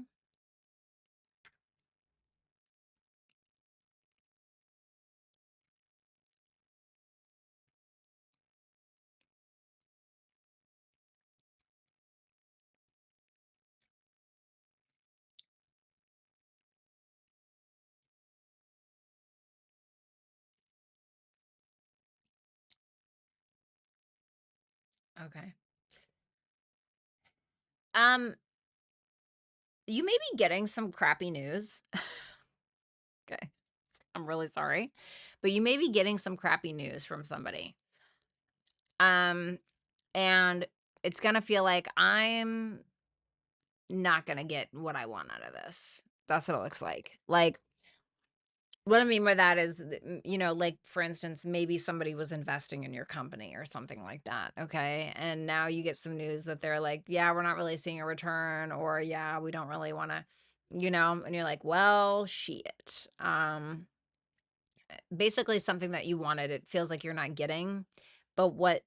Okay. Um, you may be getting some crappy news. Okay. I'm really sorry. But you may be getting some crappy news from somebody. Um, and it's gonna feel like I'm not gonna get what I want out of this. That's what it looks like. Like, what I mean by that is, like, for instance, maybe somebody was investing in your company or something like that, okay? And now you get some news that they're like, "Yeah, we're not really seeing a return," or, "Yeah, we don't really wanna," and you're like, "Well, shit." Basically something that you wanted, it feels like you're not getting, but what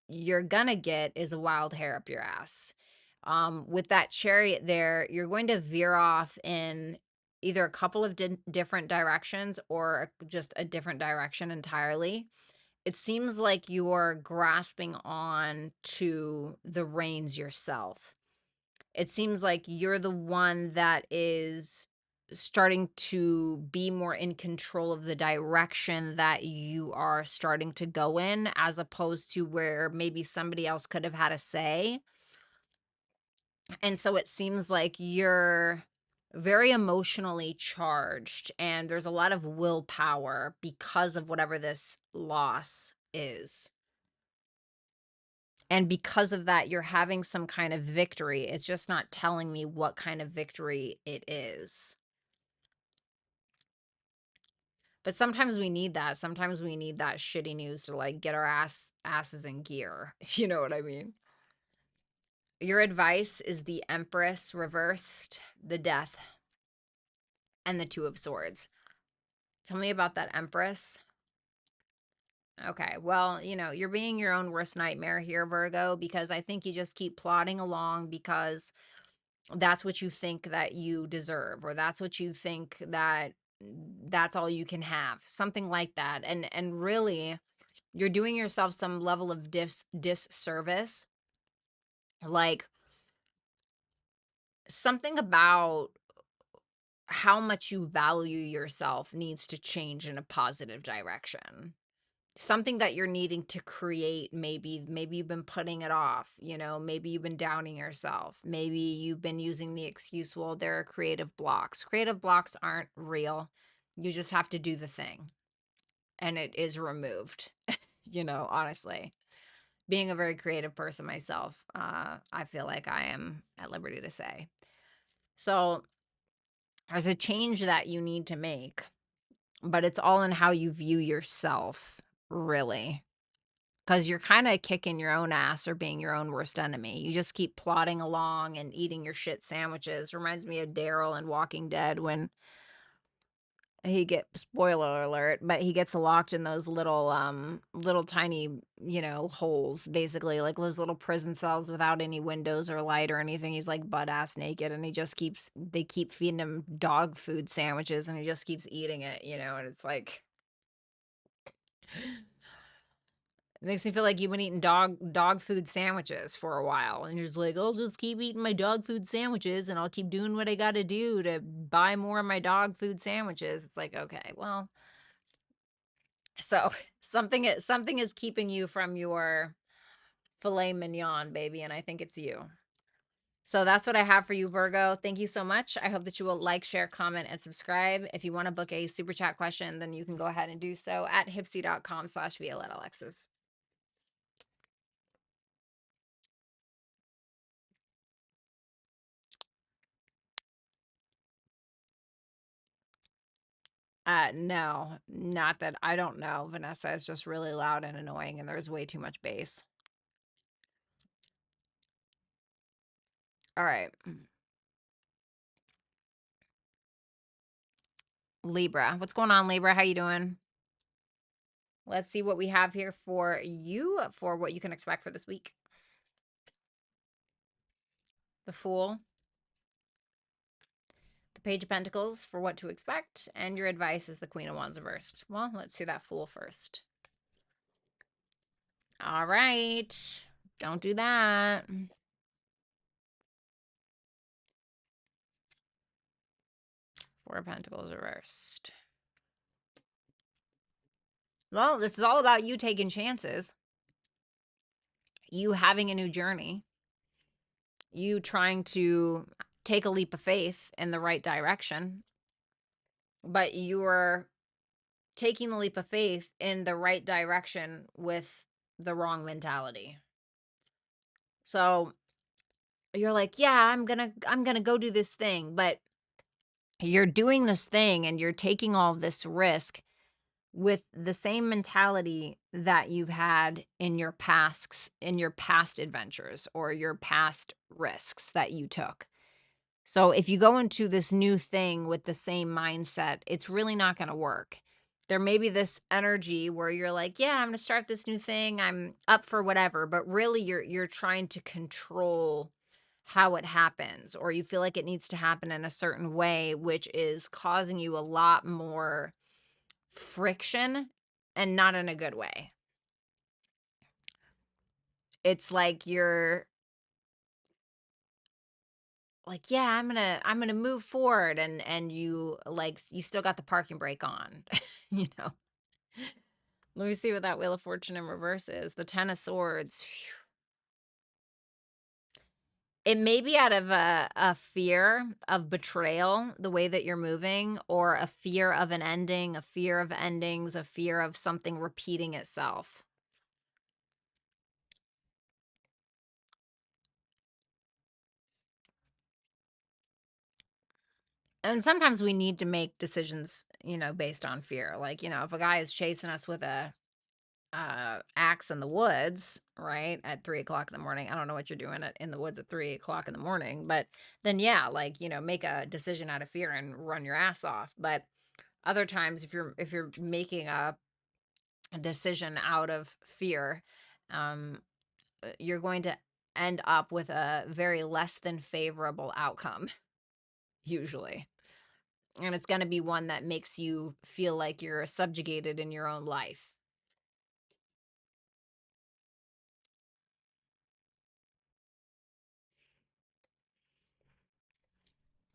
you're gonna get is a wild hair up your ass. With that chariot there, you're going to veer off in either a couple of different directions or just a different direction entirely. It seems like you're grasping on to the reins yourself. It seems like you're the one that is starting to be more in control of the direction that you are starting to go in, as opposed to where maybe somebody else could have had a say. And so it seems like you're very emotionally charged, and there's a lot of willpower because of whatever this loss is. And because of that, you're having some kind of victory. It's just not telling me what kind of victory it is. But sometimes we need that. Sometimes we need that shitty news to like get our asses in gear. You know what I mean? Your advice is the Empress reversed, the Death, and the Two of Swords. Tell me about that Empress. Okay, well, you're being your own worst nightmare here, Virgo, because I think you just keep plodding along because that's what you think that you deserve, or that's what you think that that's all you can have, something like that. And really, you're doing yourself some level of disservice. Like, something about how much you value yourself needs to change in a positive direction. Something that you're needing to create, maybe you've been putting it off, maybe you've been downing yourself, maybe you've been using the excuse, well, there are creative blocks aren't real. You just have to do the thing, and it is removed. Honestly, being a very creative person myself, I feel like I am at liberty to say so. There's a change that you need to make, but it's all in how you view yourself, really. Because you're kind of kicking your own ass or being your own worst enemy. You just keep plodding along and eating your shit sandwiches. Reminds me of Daryl in Walking Dead when spoiler alert, but he gets locked in those little tiny, holes, basically, like those little prison cells without any windows or light or anything. He's like butt ass naked, and they keep feeding him dog food sandwiches, and he just keeps eating it, and it's like, it makes me feel like you've been eating dog food sandwiches for a while, and you're just like, I'll just keep eating my dog food sandwiches, and I'll keep doing what I got to do to buy more of my dog food sandwiches. It's like, okay, well, so something is keeping you from your filet mignon, baby, and I think it's you. So that's what I have for you, Virgo. Thank you so much. I hope that you will like, share, comment, and subscribe. If you want to book a super chat question, then you can go ahead and do so at hipsy.com/Violetta Alexis. No, not that I don't know. Vanessa is just really loud and annoying, and there's way too much bass. All right. Libra. What's going on, Libra? How you doing? Let's see what we have here for you for what you can expect for this week. The Fool, the Page of Pentacles for what to expect, and your advice is the Queen of Wands reversed. Well, let's see that Fool first. All right. Don't do that. Four of Pentacles reversed. Well, this is all about you taking chances. You having a new journey. You trying to take a leap of faith in the right direction. But you're taking the leap of faith in the right direction with the wrong mentality. So you're like, yeah, I'm going to go do this thing, but you're doing this thing and you're taking all this risk with the same mentality that you've had in your past adventures or your past risks that you took. So if you go into this new thing with the same mindset, it's really not going to work. There may be this energy where you're like, yeah, I'm going to start this new thing. I'm up for whatever, but really you're trying to control how it happens, or you feel like it needs to happen in a certain way, which is causing you a lot more friction and not in a good way. It's like you're like, yeah, I'm gonna move forward, and you like you still got the parking brake on, you know. Let me see what that Wheel of Fortune in reverse is. The Ten of Swords. Phew. It may be out of a fear of betrayal, the way that you're moving, or a fear of an ending, a fear of endings, a fear of something repeating itself. And sometimes we need to make decisions, based on fear. Like, if a guy is chasing us with a axe in the woods, right, at 3 o'clock in the morning, I don't know what you're doing in the woods at 3 o'clock in the morning, but then, yeah, like, make a decision out of fear and run your ass off. But other times, if you're making a decision out of fear, um, you're going to end up with a very less than favorable outcome, usually. And it's going to be one that makes you feel like you're subjugated in your own life.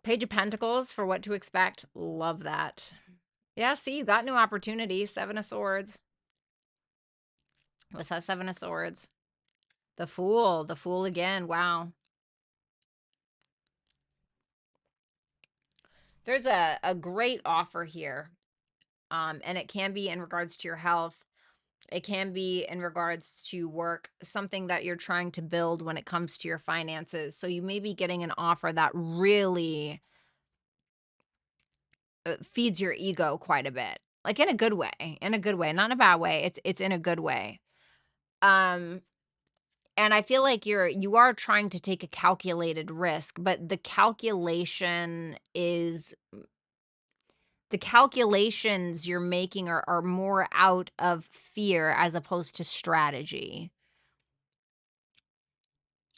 Page of Pentacles for what to expect. Love that. Yeah, see, you got new opportunities. Seven of Swords. What's that Seven of Swords? The Fool. The Fool again. Wow. There's a great offer here. And it can be in regards to your health. It can be in regards to work, something that you're trying to build when it comes to your finances. So you may be getting an offer that really feeds your ego quite a bit. Like in a good way, not in a bad way. It's in a good way. Um and I feel like you are trying to take a calculated risk, but the calculations you're making are more out of fear as opposed to strategy.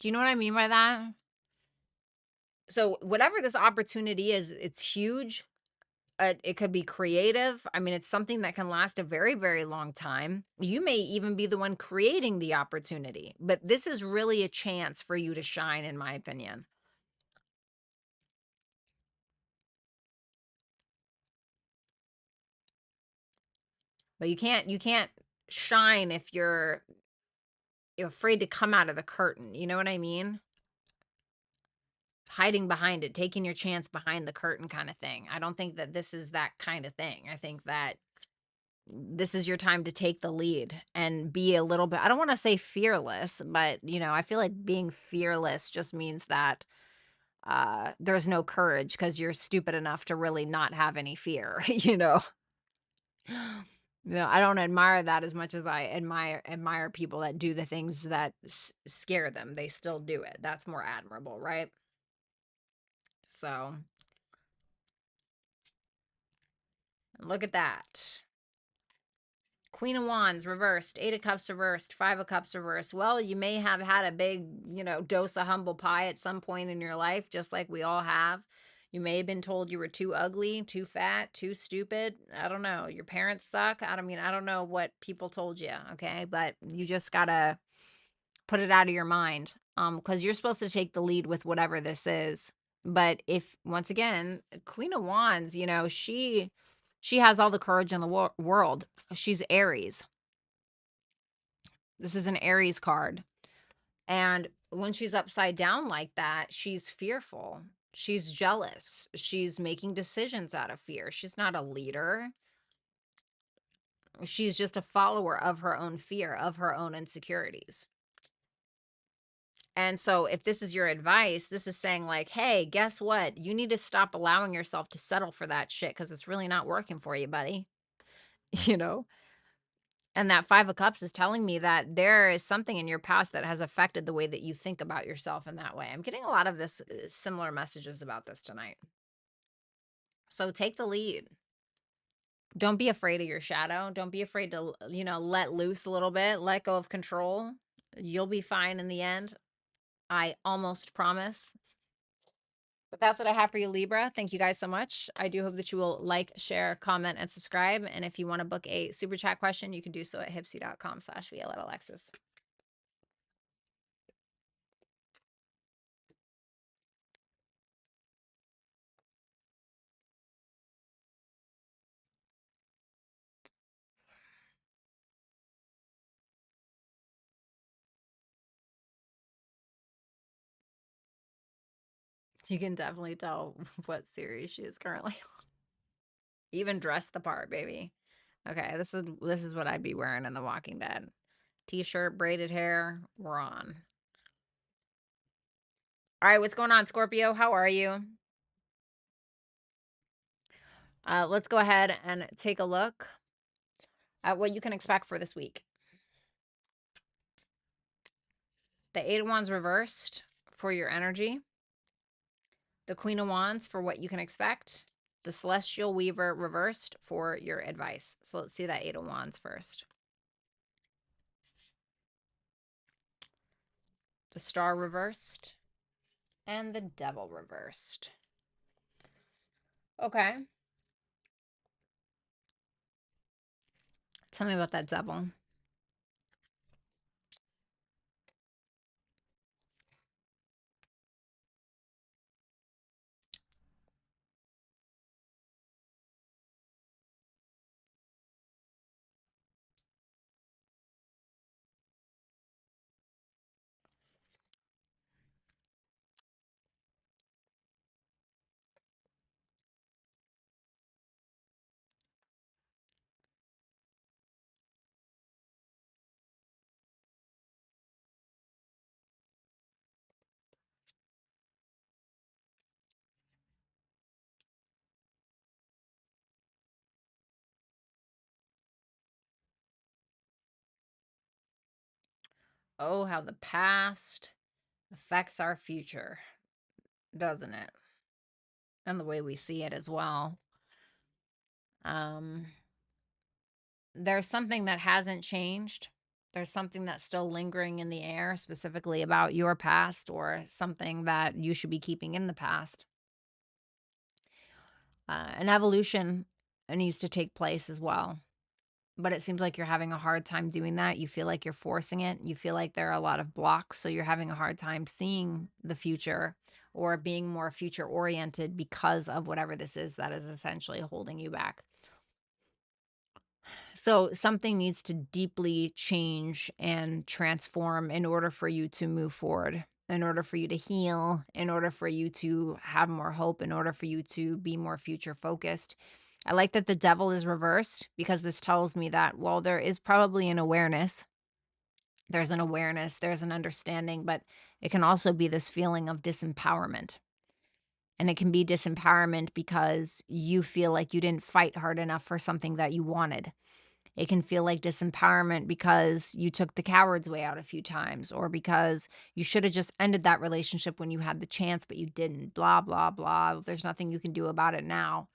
Do you know what I mean by that? So whatever this opportunity is, it's huge. It could be creative. I mean, it's something that can last a very, very long time. You may even be the one creating the opportunity, but this is really a chance for you to shine, in my opinion. But you can't shine if you're afraid to come out of the curtain. You know what I mean? Hiding behind it, taking your chance behind the curtain kind of thing. I don't think that this is that kind of thing. I think that this is your time to take the lead and be a little bit, I don't want to say fearless, but I feel like being fearless just means that there's no courage because you're stupid enough to really not have any fear, you know. I don't admire that as much as I admire people that do the things that scare them. They still do it. That's more admirable, right? So, look at that. Queen of Wands reversed, Eight of Cups reversed, Five of Cups reversed. Well, you may have had a big, dose of humble pie at some point in your life, just like we all have. You may have been told you were too ugly, too fat, too stupid. I don't know. Your parents suck. I don't know what people told you, okay? But you just gotta put it out of your mind, because you're supposed to take the lead with whatever this is. But if, once again, Queen of Wands, she has all the courage in the world. She's Aries. This is an Aries card. And when she's upside down like that, she's fearful. She's jealous. She's making decisions out of fear. She's not a leader. She's just a follower of her own fear, of her own insecurities. And so if this is your advice, this is saying like, hey, guess what? You need to stop allowing yourself to settle for that shit because it's really not working for you, buddy. You know? And that Five of Cups is telling me that there is something in your past that has affected the way that you think about yourself in that way. I'm getting a lot of this similar messages about this tonight. So take the lead. Don't be afraid of your shadow. Don't be afraid to, let loose a little bit, let go of control. You'll be fine in the end. I almost promise. But that's what I have for you, Libra. Thank you guys so much. I do hope that you will like, share, comment, and subscribe. And if you want to book a super chat question, you can do so at hipsy.com/Violetta Alexis. You can definitely tell what series she is currently on. Even dress the part, baby. Okay, this is what I'd be wearing in The Walking Dead. T-shirt, braided hair, we're on. All right, what's going on, Scorpio? How are you? Let's go ahead and take a look at what you can expect for this week. The Eight of Wands reversed for your energy. The Queen of Wands for what you can expect. The Celestial Weaver reversed for your advice. So let's see that Eight of Wands first. The Star reversed. And the Devil reversed. Okay. Tell me about that Devil. Oh, how the past affects our future, doesn't it? And the way we see it as well. There's something that hasn't changed. There's something that's still lingering in the air, specifically about your past or something that you should be keeping in the past. An evolution needs to take place as well. But it seems like you're having a hard time doing that. You feel like you're forcing it. You feel like there are a lot of blocks. So you're having a hard time seeing the future or being more future oriented because of whatever this is that is essentially holding you back. So something needs to deeply change and transform in order for you to move forward, in order for you to heal, in order for you to have more hope, in order for you to be more future focused. I like that the Devil is reversed because this tells me that, well, there is probably an awareness. There's an awareness, there's an understanding, but it can also be this feeling of disempowerment. And it can be disempowerment because you feel like you didn't fight hard enough for something that you wanted. It can feel like disempowerment because you took the coward's way out a few times, or because you should have just ended that relationship when you had the chance, but you didn't. Blah, blah, blah. There's nothing you can do about it now.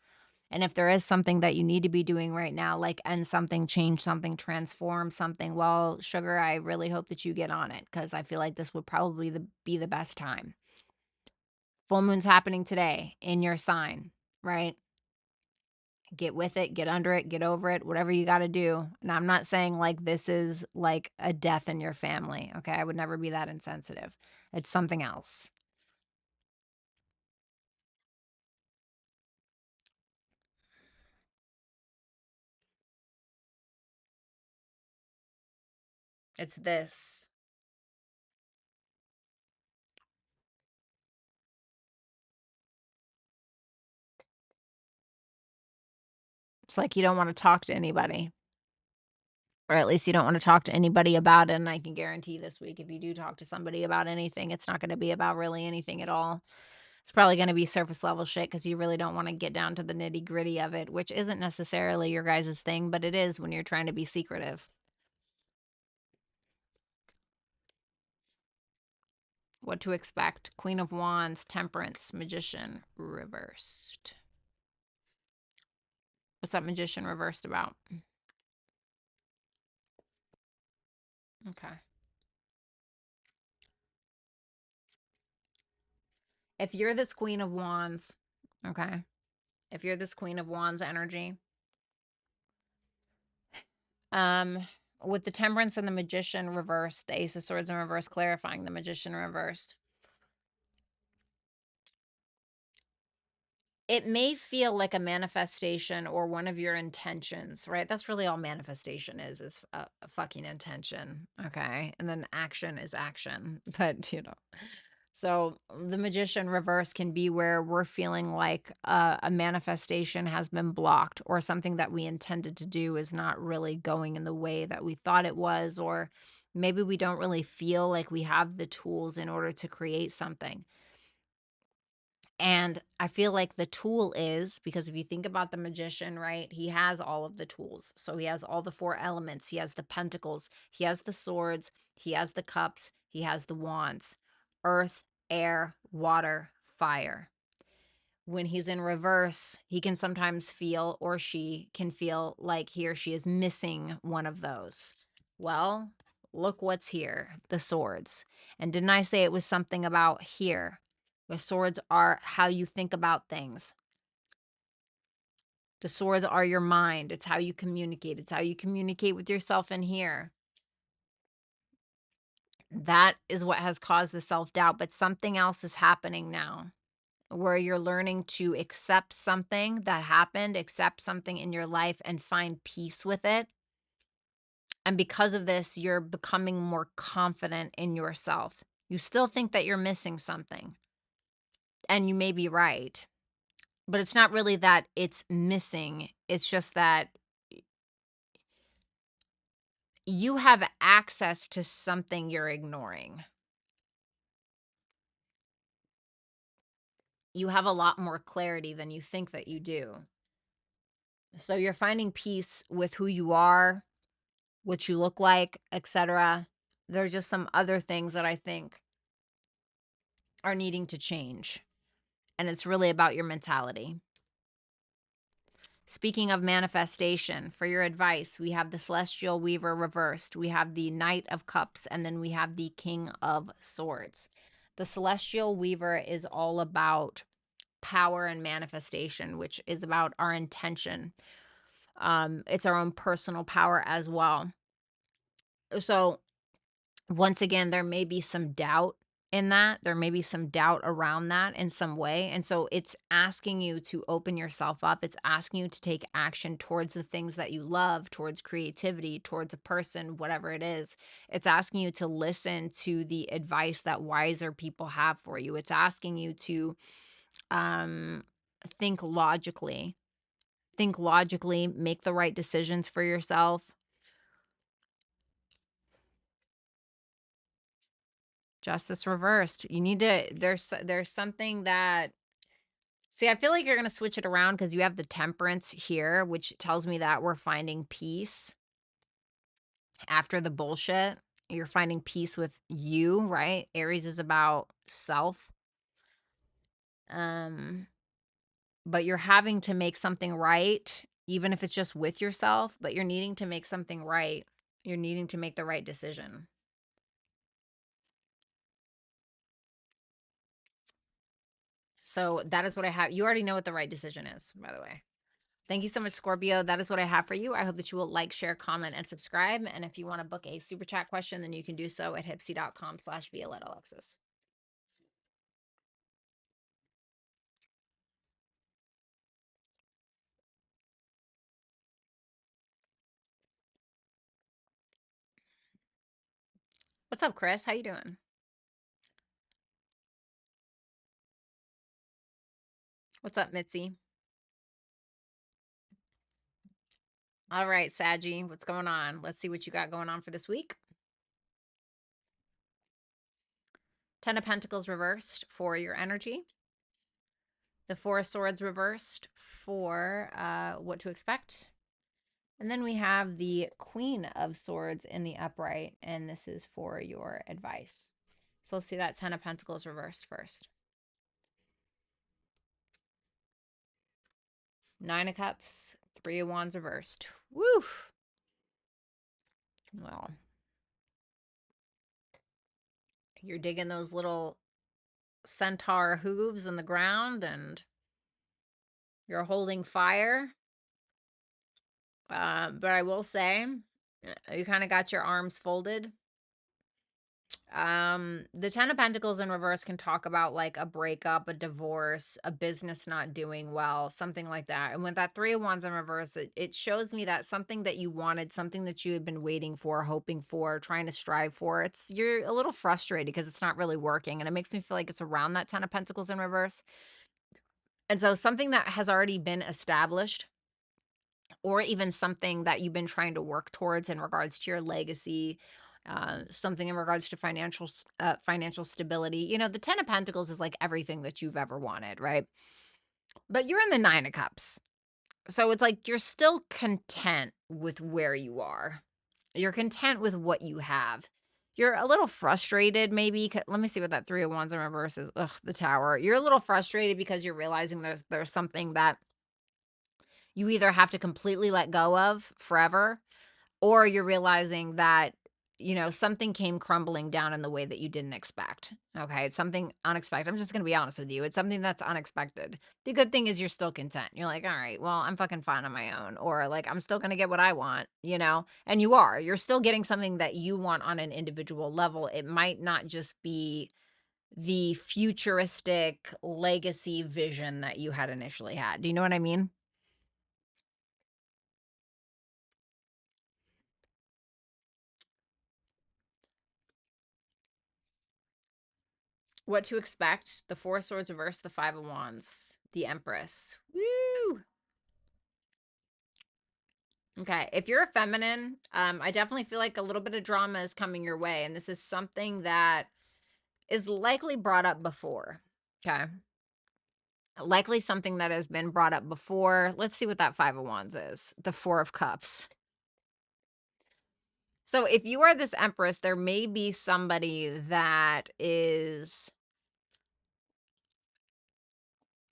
And if there is something that you need to be doing right now, like end something, change something, transform something, well, sugar, I really hope that you get on it, because I feel like this would probably be the best time. Full moon's happening today in your sign, right? Get with it, get under it, get over it, whatever you got to do. And I'm not saying like this is like a death in your family. Okay. I would never be that insensitive. It's something else. It's this. It's like you don't want to talk to anybody, or at least you don't want to talk to anybody about it. And I can guarantee this week, if you do talk to somebody about anything, it's not going to be about really anything at all. It's probably going to be surface level shit because you really don't want to get down to the nitty gritty of it, which isn't necessarily your guys' thing, but it is when you're trying to be secretive. What to expect. Queen of Wands, Temperance, Magician, reversed. What's that Magician reversed about? Okay. If you're this Queen of Wands, okay. If you're this Queen of Wands energy, with the Temperance and the Magician reversed, the Ace of Swords in reverse, clarifying the Magician reversed, it may feel like a manifestation or one of your intentions, right? That's really all manifestation is a fucking intention, okay? And then action is action, but so the Magician reverse can be where we're feeling like a manifestation has been blocked, or something that we intended to do is not really going in the way that we thought it was, or maybe we don't really feel like we have the tools in order to create something. And I feel like the tool is, because if you think about the Magician, right, he has all of the tools. So he has all the four elements. He has the pentacles, he has the swords, he has the cups, he has the wands: earth, air, water, fire. When he's in reverse, he can sometimes feel, or she can feel, like he or she is missing one of those. Well, look what's here, the swords. And didn't I say it was something about here? The swords are how you think about things. The swords are your mind. It's how you communicate. It's how you communicate with yourself in here. That is what has caused the self-doubt, but something else is happening now, where you're learning to accept something that happened, accept something in your life, and find peace with it. And because of this, you're becoming more confident in yourself. You still think that you're missing something, and you may be right, but it's not really that it's missing. It's just that you have access to something you're ignoring. You have a lot more clarity than you think that you do. So you're finding peace with who you are, what you look like, etc. There are just some other things that I think are needing to change. And it's really about your mentality. Speaking of manifestation, for your advice, we have the Celestial Weaver reversed. We have the Knight of Cups, and then we have the King of Swords. The Celestial Weaver is all about power and manifestation, which is about our intention. It's our own personal power as well. So once again, there may be some doubt in that. There may be some doubt around that in some way. And so it's asking you to open yourself up. It's asking you to take action towards the things that you love, towards creativity, towards a person, whatever it is. It's asking you to listen to the advice that wiser people have for you. It's asking you to um, think logically. Think logically, make the right decisions for yourself. Justice reversed. You need to, there's something that See, I feel like you're going to switch it around because you have the Temperance here, which tells me that we're finding peace after the bullshit. You're finding peace with you, right? Aries is about self. But you're having to make something right, even if it's just with yourself, but you're needing to make something right. You're needing to make the right decision. So that is what I have. You already know what the right decision is, by the way. Thank you so much, Scorpio. That is what I have for you. I hope that you will like, share, comment, and subscribe. And if you want to book a super chat question, then you can do so at hipsy.com/Violetta Alexis. What's up, Chris? How you doing? What's up, Mitzi? All right, Saggy, what's going on? Let's see what you got going on for this week. Ten of Pentacles reversed for your energy. The Four of Swords reversed for what to expect. And then we have the Queen of Swords in the upright, and this is for your advice. So let's see that Ten of Pentacles reversed first. Nine of Cups, Three of Wands reversed. Woo! Well, you're digging those little centaur hooves in the ground, and you're holding fire. But I will say, you kind of got your arms folded. The Ten of Pentacles in reverse can talk about like a breakup, a divorce, a business not doing well, something like that. And with that Three of Wands in reverse, it shows me that something that you wanted, something that you had been waiting for, hoping for, trying to strive for, you're a little frustrated because it's not really working. And it makes me feel like it's around that Ten of Pentacles in reverse. And so something that has already been established, or even something that you've been trying to work towards in regards to your legacy, something in regards to financial stability. You know, the Ten of Pentacles is like everything that you've ever wanted, right? But you're in the Nine of Cups. So it's like you're still content with where you are. You're content with what you have. You're a little frustrated, maybe. Let me see what that Three of Wands in reverse is. Ugh, the Tower. You're a little frustrated because you're realizing there's something that you either have to completely let go of forever, or you're realizing that, you know, something came crumbling down in the way that you didn't expect. Okay. It's something unexpected. I'm just going to be honest with you. It's something that's unexpected. The good thing is you're still content. You're like, all right, well, I'm fucking fine on my own. Or like, I'm still going to get what I want, you know, and you are. You're still getting something that you want on an individual level. It might not just be the futuristic legacy vision that you had initially had. Do you know what I mean? What to expect? The Four of Swords reverse, the Five of Wands, the Empress. Woo! Okay, if you're a feminine, I definitely feel like a little bit of drama is coming your way, and this is something that is likely brought up before. Okay, likely something that has been brought up before. Let's see what that Five of Wands is. The Four of Cups. So if you are this Empress, there may be somebody that is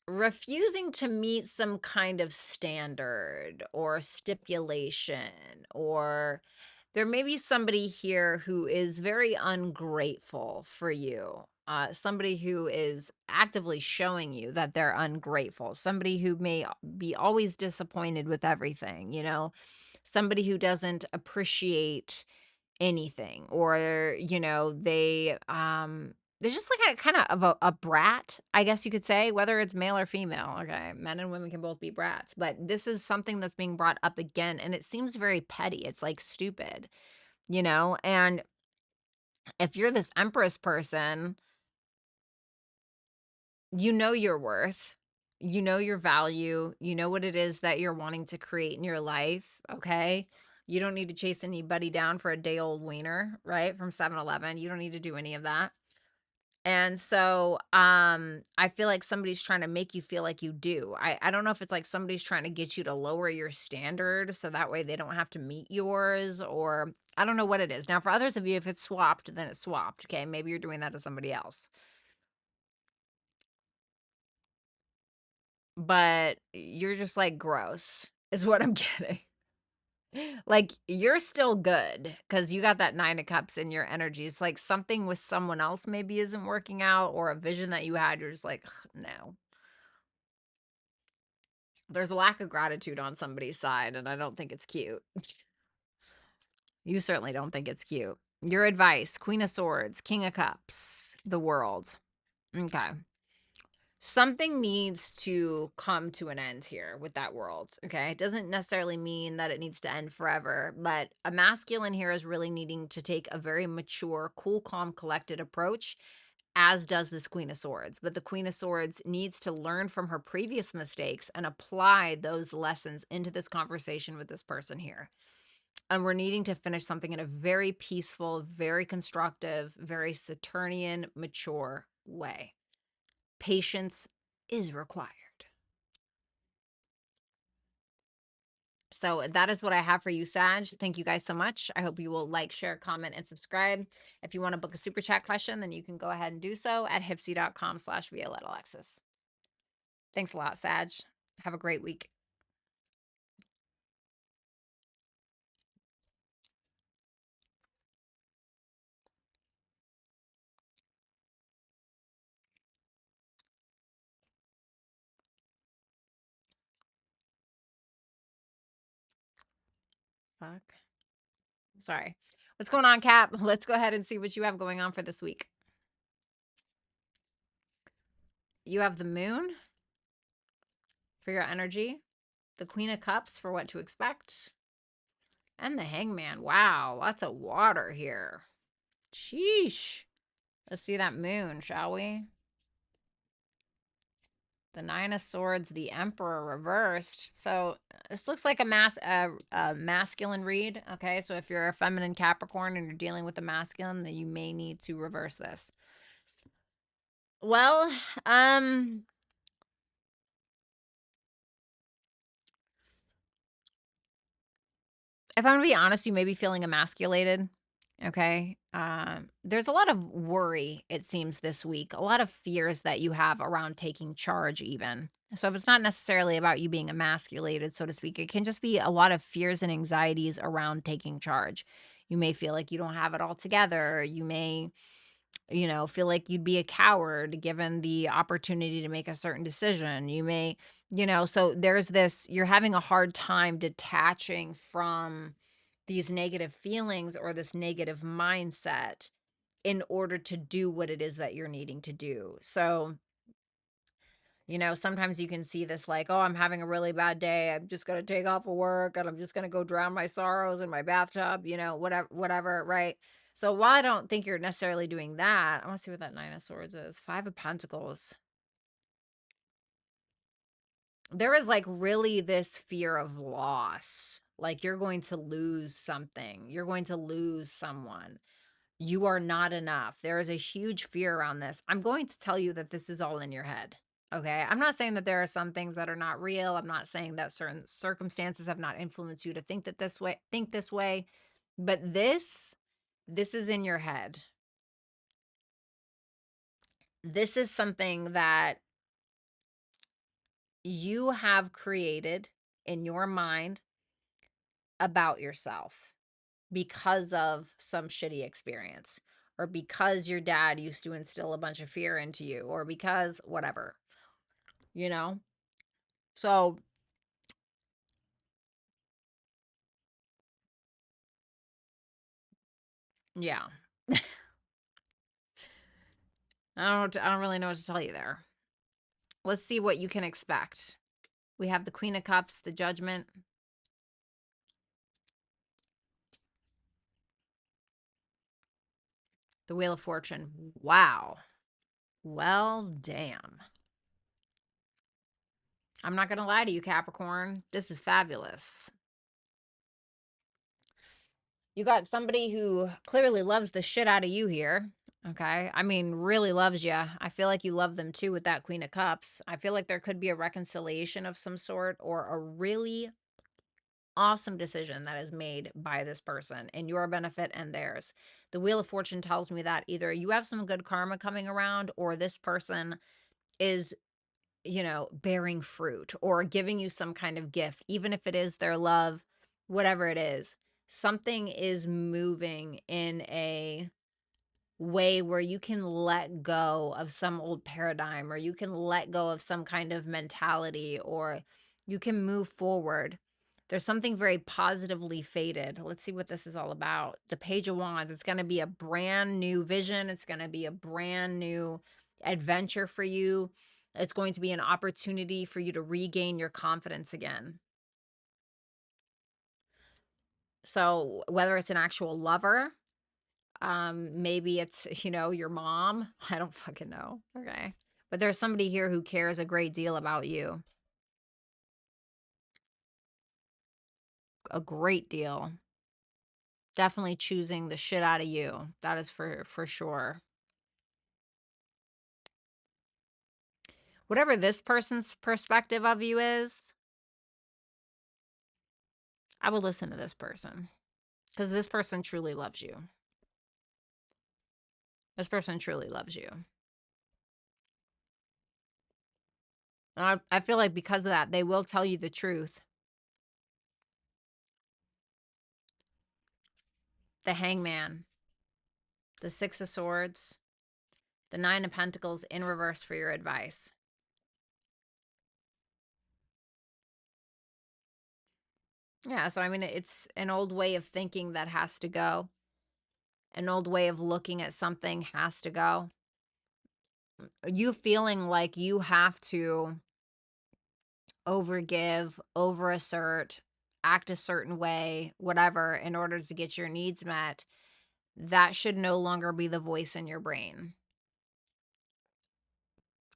refusing to meet some kind of standard or stipulation, or there may be somebody here who is very ungrateful for you. Somebody who is actively showing you that they're ungrateful. Somebody who may be always disappointed with everything, you know, somebody who doesn't appreciate anything, or you know, there's just like a kind of a brat, I guess you could say, whether it's male or female. Okay, men and women can both be brats, but this is something that's being brought up again, and it seems very petty. It's like stupid, you know. And if you're this Empress person, you know your worth, you know your value, you know what it is that you're wanting to create in your life. Okay, you don't need to chase anybody down for a day old wiener, right, from 7-Eleven. You don't need to do any of that. And so, I feel like somebody's trying to make you feel like you do. I don't know if it's like somebody's trying to get you to lower your standard so that way they don't have to meet yours, or I don't know what it is. Now, for others of you, if it's swapped, then it's swapped. Okay. Maybe you're doing that to somebody else, but you're just like gross, is what I'm getting. Like, you're still good because you got that 9 of cups in your energy. It's like something with someone else maybe isn't working out, or a vision that you had, you're just like, "Ugh, no." There's a lack of gratitude on somebody's side, and I don't think it's cute. You certainly don't think it's cute. Your advice, Queen of Swords, King of Cups, the World. Okay. Something needs to come to an end here with that world. Okay. It doesn't necessarily mean that it needs to end forever, but a masculine here is really needing to take a very mature, cool, calm, collected approach, as does this Queen of Swords. But the Queen of Swords needs to learn from her previous mistakes and apply those lessons into this conversation with this person here. And we're needing to finish something in a very peaceful, very constructive, very Saturnian, mature way. Patience is required. So that is what I have for you, Sag. Thank you guys so much. I hope you will like, share, comment, and subscribe. If you want to book a super chat question, then you can go ahead and do so at hipsy.com/Violetta Alexis. Thanks a lot, Sag. Have a great week. Fuck. Sorry. What's going on, Cap? Let's go ahead and see what you have going on for this week. You have the moon for your energy, the Queen of Cups for what to expect, and the Hangman. Wow, lots of water here. Sheesh. Let's see that moon, shall we? The Nine of Swords, the Emperor reversed. So this looks like a masculine read. Okay, so if you're a feminine Capricorn and you're dealing with a masculine, then you may need to reverse this. Well, if I'm gonna be honest, you may be feeling emasculated. Okay. There's a lot of worry, it seems, this week, a lot of fears that you have around taking charge, even. So, if it's not necessarily about you being emasculated, so to speak, it can just be a lot of fears and anxieties around taking charge. You may feel like you don't have it all together. You may, feel like you'd be a coward given the opportunity to make a certain decision. You may, so there's this, you're having a hard time detaching from these negative feelings or this negative mindset in order to do what it is that you're needing to do. So, sometimes you can see this like, oh, I'm having a really bad day. I'm just going to take off of work and I'm just going to go drown my sorrows in my bathtub, whatever, right? So while I don't think you're necessarily doing that, I want to see what that Nine of Swords is. Five of Pentacles. There is like really this fear of loss. Like you're going to lose something. You're going to lose someone. You are not enough. There is a huge fear around this. I'm going to tell you that this is all in your head. Okay. I'm not saying that there are some things that are not real. I'm not saying that certain circumstances have not influenced you to think this way, but this is in your head. This is something that you have created in your mind about yourself because of some shitty experience, or because your dad used to instill a bunch of fear into you, or because whatever, you know? So, yeah. I don't really know what to tell you there. Let's see what you can expect. We have the Queen of Cups, the Judgment, the Wheel of Fortune. Wow. Well, damn. I'm not going to lie to you, Capricorn. This is fabulous. You got somebody who clearly loves the shit out of you here. Okay. I mean, really loves you. I feel like you love them too with that Queen of Cups. I feel like there could be a reconciliation of some sort or a really awesome decision that is made by this person in your benefit and theirs. The Wheel of Fortune tells me that either you have some good karma coming around or this person is, bearing fruit or giving you some kind of gift, even if it is their love, whatever it is. Something is moving in a way where you can let go of some old paradigm or you can let go of some kind of mentality or you can move forward. There's something very positively fated. Let's see what this is all about. The Page of Wands. It's going to be a brand new vision. It's going to be a brand new adventure for you. It's going to be an opportunity for you to regain your confidence again. So whether it's an actual lover, maybe it's, your mom. I don't fucking know. Okay. But there's somebody here who cares a great deal about you. A great deal. Definitely choosing the shit out of you. That is for sure. Whatever this person's perspective of you is, I will listen to this person because this person truly loves you. This person truly loves you. And I feel like because of that, they will tell you the truth. The Hangman, the Six of Swords, the Nine of Pentacles in reverse for your advice. Yeah, so I mean, it's an old way of thinking that has to go. An old way of looking at something has to go. You feeling like you have to overgive, overassert, act a certain way, whatever, in order to get your needs met, that should no longer be the voice in your brain.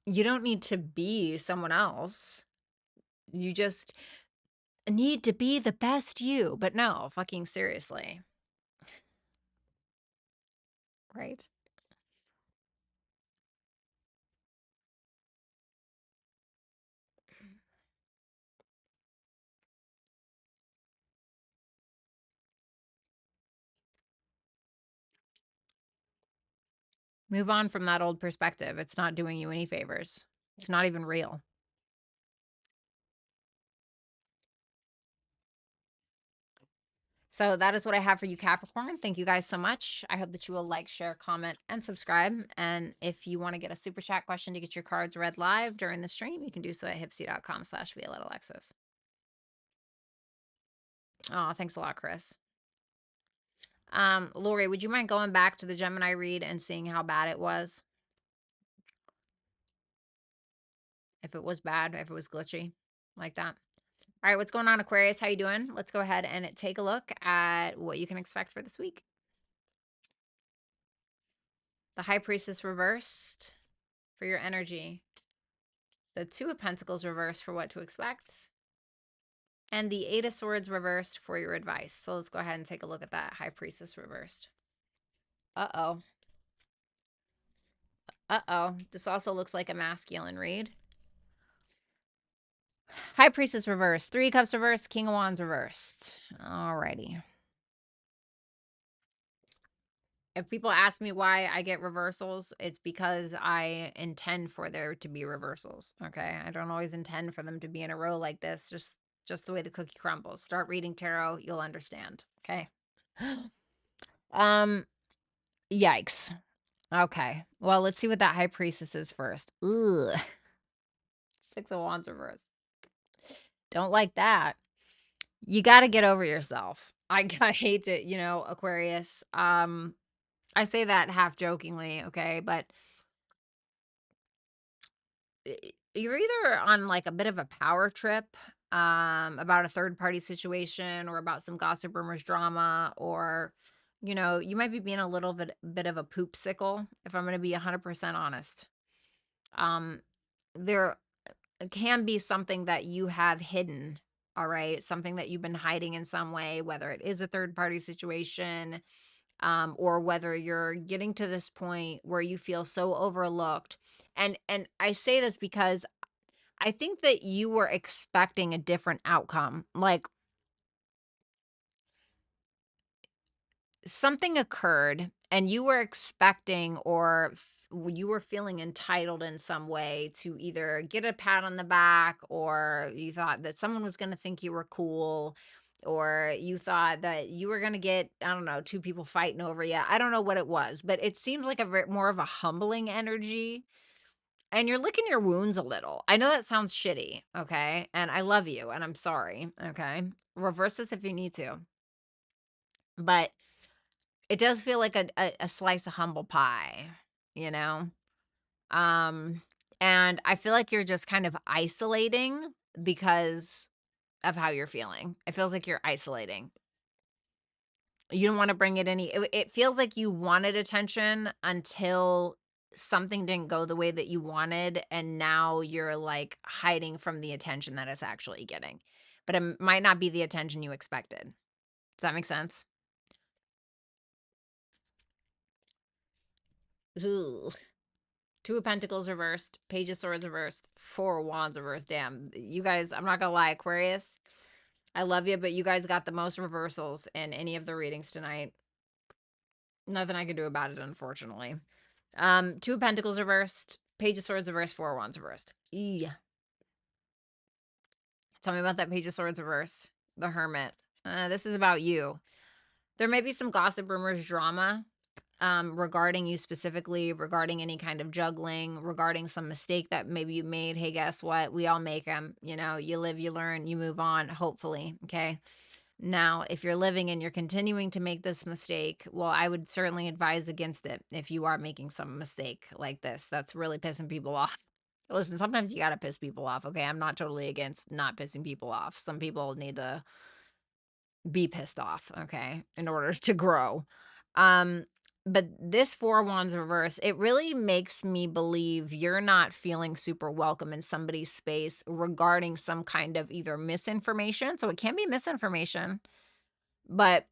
You don't need to be someone else. You just need to be the best you. But no, fucking seriously. Right? Move on from that old perspective. It's not doing you any favors. It's not even real. So that is what I have for you, Capricorn. Thank you guys so much. I hope that you will like, share, comment, and subscribe. And if you want to get a super chat question to get your cards read live during the stream, you can do so at hipsy.com/Violetta Alexis. Oh, thanks a lot, Chris. Lori, would you mind going back to the Gemini read and seeing how bad it was? If it was bad, if it was glitchy like that. All right, what's going on, Aquarius? How you doing? Let's go ahead and take a look at what you can expect for this week. The High Priestess reversed for your energy. The Two of Pentacles reversed for what to expect. And the Eight of Swords reversed for your advice. So let's go ahead and take a look at that High Priestess reversed. Uh-oh. Uh-oh. This also looks like a masculine read. High Priestess reversed. Three of Cups reversed. King of Wands reversed. Alrighty. If people ask me why I get reversals, it's because I intend for there to be reversals. Okay. I don't always intend for them to be in a row like this. Just the way the cookie crumbles. Start reading tarot, you'll understand. Okay. Yikes. Okay. Well, let's see what that High Priestess is first. Ugh. Six of Wands reversed. Don't like that. You got to get over yourself. I hate it, Aquarius. I say that half jokingly, okay, but you're either on like a bit of a power trip about a third party situation or about some gossip, rumors, drama, or you might be being a little bit of a poopsicle, if I'm going to be 100% honest. There can be something that you have hidden, all right? Something that you've been hiding in some way, whether it is a third party situation, or whether you're getting to this point where you feel so overlooked. And I say this because I think that you were expecting a different outcome. Like, something occurred and you were expecting, or you were feeling entitled in some way to either get a pat on the back, or you thought that someone was going to think you were cool, or you thought that you were going to get, I don't know, two people fighting over you. I don't know what it was, but it seems like a more of a humbling energy, and you're licking your wounds a little. I know that sounds shitty, okay? And I love you and I'm sorry, okay? Reverse this if you need to. But it does feel like a slice of humble pie, you know? Um, and I feel like you're just kind of isolating because of how you're feeling. It feels like you're isolating. You don't wanna bring it any it feels like you wanted attention until something didn't go the way that you wanted, and now you're, like, hiding from the attention that it's actually getting. But it might not be the attention you expected. Does that make sense? Ooh. Two of Pentacles reversed, Page of Swords reversed, Four of Wands reversed. Damn, you guys, I'm not gonna lie, Aquarius, I love you, but you guys got the most reversals in any of the readings tonight. Nothing I can do about it, unfortunately. Two of Pentacles reversed, Page of Swords reversed, Four of Wands reversed. Yeah. Tell me about that Page of Swords reverse. The Hermit. This is about you. There may be some gossip, rumors, drama regarding you specifically, regarding any kind of juggling, regarding some mistake that maybe you made. Hey, guess what? We all make them. You know, you live, you learn, you move on, hopefully. Okay. Now, if you're living and you're continuing to make this mistake, well, I would certainly advise against it if you are making some mistake like this that's really pissing people off. Listen, sometimes you got to piss people off. Okay. I'm not totally against not pissing people off. Some people need to be pissed off, okay, in order to grow. Um, but this Four of Wands reverse, it really makes me believe you're not feeling super welcome in somebody's space regarding some kind of either misinformation. So it can be misinformation, but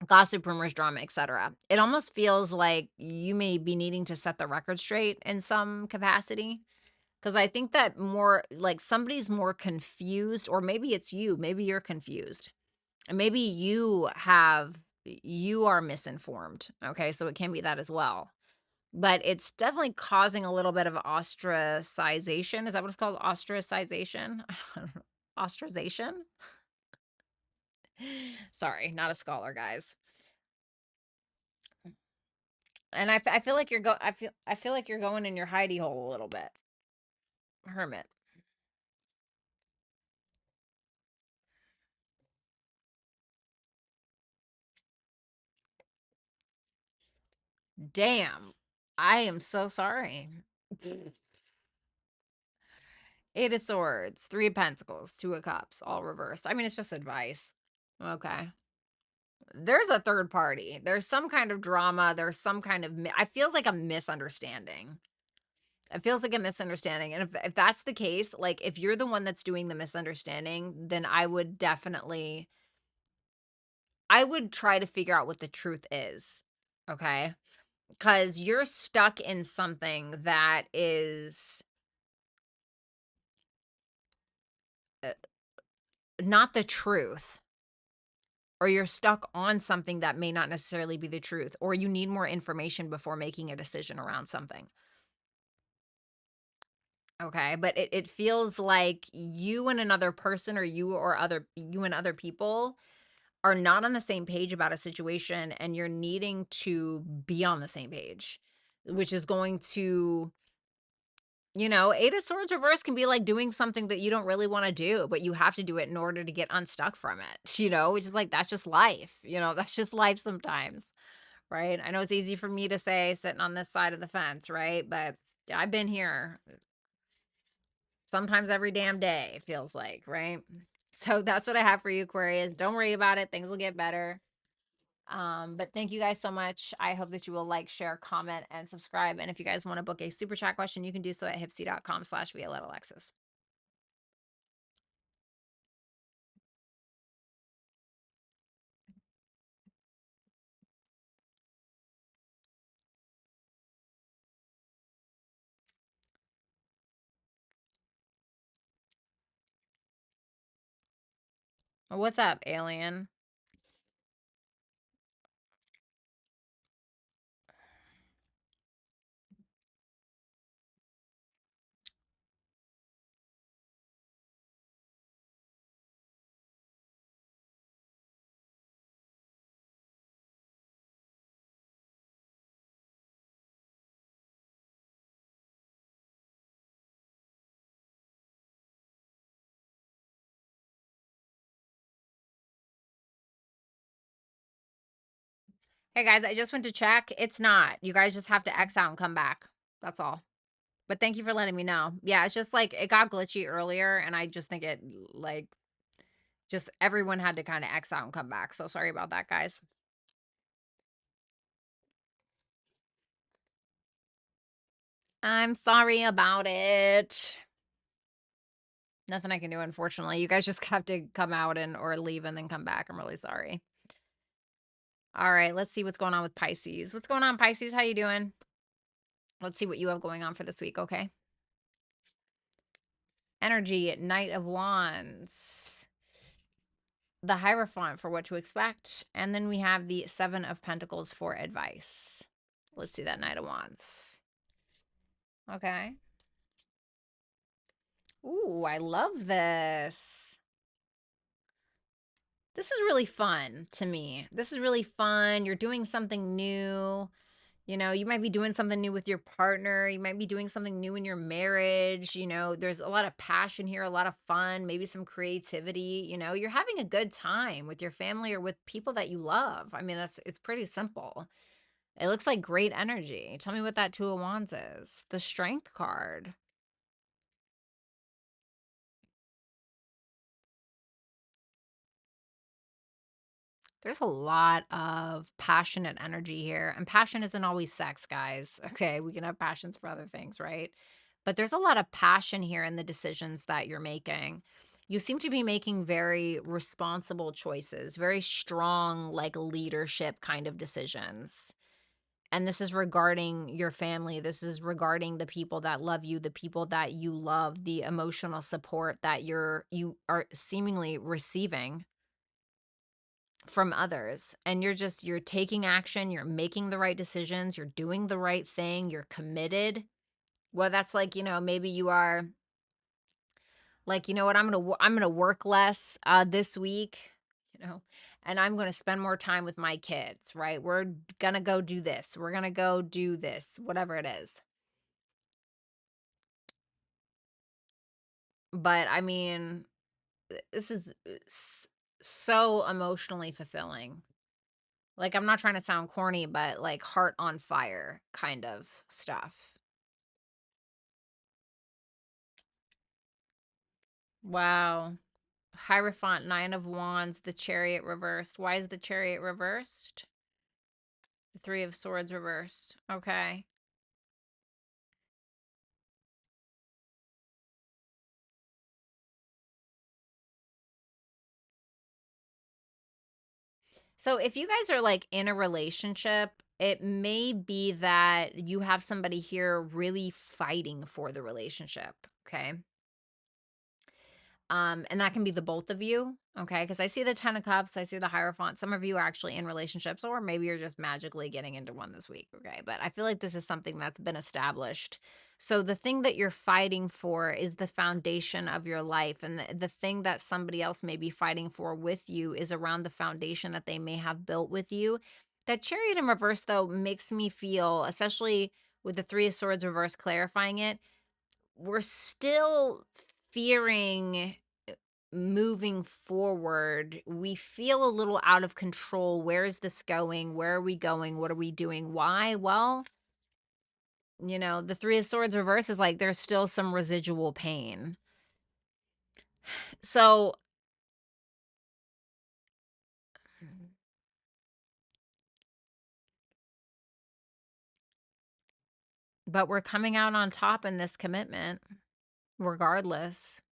gossip, rumors, drama, etc. It almost feels like you may be needing to set the record straight in some capacity. Because I think that more like somebody's more confused, or maybe it's you, maybe you're confused. And maybe you are misinformed, okay? So it can be that as well. But it's definitely causing a little bit of ostracization. Is that what it's called? Ostracization? Ostracization? Sorry, not a scholar, guys. And I feel like I feel like you're going in your hidey hole a little bit. Hermit. Damn. I am so sorry. Eight of Swords, Three of Pentacles, Two of Cups, all reversed. I mean, it's just advice. Okay. There's a third party. There's some kind of drama. There's some kind of, I feels like a misunderstanding. It feels like a misunderstanding. And if that's the case, like if you're the one that's doing the misunderstanding, then I would try to figure out what the truth is. Okay. Because you're stuck in something that is uh, not the truth, or you're stuck on something that may not necessarily be the truth, or you need more information before making a decision around something. Okay, but it feels like you and another person, or you and other people are not on the same page about a situation, and you're needing to be on the same page, which is going to, Eight of Swords reverse can be like doing something that you don't really want to do, but you have to do it in order to get unstuck from it, which is like that's just life, that's just life sometimes, right? I know it's easy for me to say sitting on this side of the fence, right? But I've been here sometimes every damn day, it feels like, right? So that's what I have for you, Aquarius. Don't worry about it. Things will get better. But thank you guys so much. I hope that you will like, share, comment, and subscribe. And if you guys want to book a super chat question, you can do so at hipsy.com/Violetta Alexis. What's up, alien? Hey guys, I just went to check. It's not. You guys just have to X out and come back. That's all. But thank you for letting me know. Yeah, it's just like it got glitchy earlier, and I just think it like just everyone had to kind of X out and come back. So sorry about that, guys. I'm sorry about it. Nothing I can do, unfortunately. You guys just have to come out and or leave and then come back. I'm really sorry. All right, let's see what's going on with Pisces. What's going on, Pisces? How you doing? Let's see what you have going on for this week, okay? Energy, Knight of Wands. The Hierophant for what to expect. And then we have the Seven of Pentacles for advice. Let's see that Knight of Wands. Okay. Ooh, I love this. This is really fun to me. This is really fun. You're doing something new. You know, you might be doing something new with your partner. You might be doing something new in your marriage. You know, there's a lot of passion here, a lot of fun, maybe some creativity. You know, you're having a good time with your family or with people that you love. I mean, it's pretty simple. It looks like great energy. Tell me what that Two of Wands is. The Strength card. There's a lot of passionate energy here. And passion isn't always sex, guys. Okay. We can have passions for other things, right? But there's a lot of passion here in the decisions that you're making. You seem to be making very responsible choices, very strong, like leadership kind of decisions. And this is regarding your family. This is regarding the people that love you, the people that you love, the emotional support that you are seemingly receiving from others. And you're taking action, you're making the right decisions, you're doing the right thing, you're committed. Well, that's like, maybe you are like, you know what, I'm going to work less this week, you know, and I'm going to spend more time with my kids, right? We're going to go do this. We're going to go do this, whatever it is. But I mean, this is so emotionally fulfilling. Like, I'm not trying to sound corny, but like heart on fire kind of stuff. Wow. Hierophant, Nine of Wands, the Chariot reversed. Why is the Chariot reversed? The Three of Swords reversed. Okay. So if you guys are like in a relationship, it may be that you have somebody here really fighting for the relationship. Okay. And that can be the both of you, okay? Because I see the Ten of Cups, I see the Hierophant. Some of you are actually in relationships, or maybe you're just magically getting into one this week, okay? But I feel like this is something that's been established. So the thing that you're fighting for is the foundation of your life. And the thing that somebody else may be fighting for with you is around the foundation that they may have built with you. That Chariot in reverse, though, makes me feel, especially with the Three of Swords reverse clarifying it, we're still fearing moving forward. We feel a little out of control. Where is this going? Where are we going? What are we doing? Why? Well, the Three of Swords reverse is like there's still some residual pain. So, but we're coming out on top in this commitment, regardless.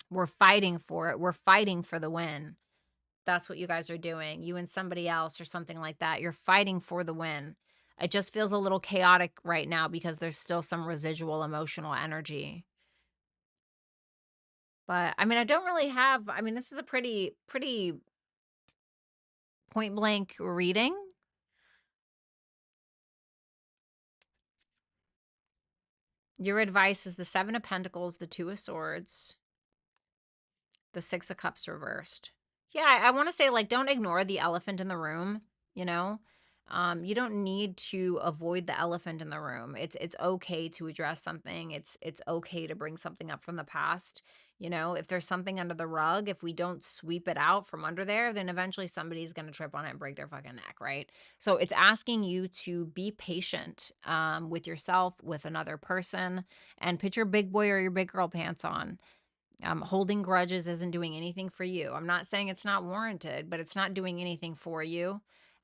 We're fighting for it. We're fighting for the win. That's what you guys are doing. You and somebody else or something like that. You're fighting for the win. It just feels a little chaotic right now because there's still some residual emotional energy. But I mean, I don't really have, I mean, this is a pretty point blank reading. Your advice is the Seven of Pentacles, the Two of Swords, the Six of Cups reversed. Yeah, I want to say, like, don't ignore the elephant in the room, you know? You don't need to avoid the elephant in the room. It's okay to address something. It's okay to bring something up from the past. You know, if there's something under the rug, if we don't sweep it out from under there, then eventually somebody's going to trip on it and break their fucking neck, right? So it's asking you to be patient with yourself, with another person, and put your big boy or your big girl pants on. Holding grudges isn't doing anything for you. I'm not saying it's not warranted, but it's not doing anything for you.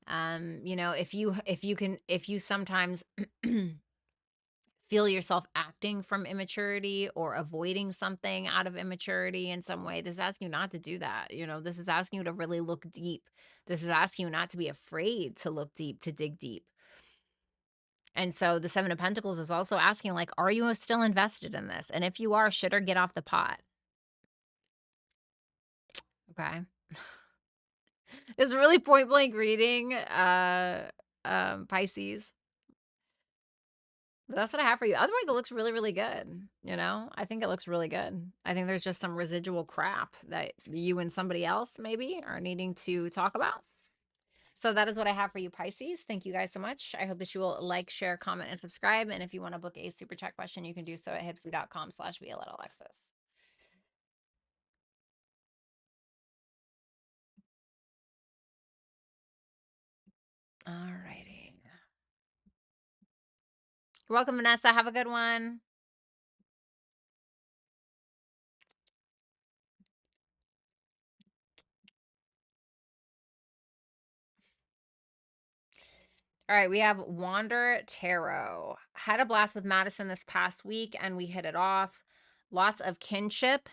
You know, if you sometimes feel yourself acting from immaturity or avoiding something out of immaturity in some way, this is asking you not to do that. You know, this is asking you to really look deep. This is asking you not to be afraid to look deep, to dig deep. And so the Seven of Pentacles is also asking, like, are you still invested in this? And if you are, shit or get off the pot. Okay. It's a really point blank reading, Pisces. But that's what I have for you. Otherwise, it looks really, really good. You know, I think it looks really good. I think there's just some residual crap that you and somebody else maybe are needing to talk about. So that is what I have for you, Pisces. Thank you guys so much. I hope that you will like, share, comment, and subscribe. And if you want to book a super chat question, you can do so at hipsy.com/Violetta Alexis. All righty. You're welcome, Vanessa. Have a good one. All right, we have Wander Tarot. Had a blast with Madison this past week and we hit it off. Lots of kinship.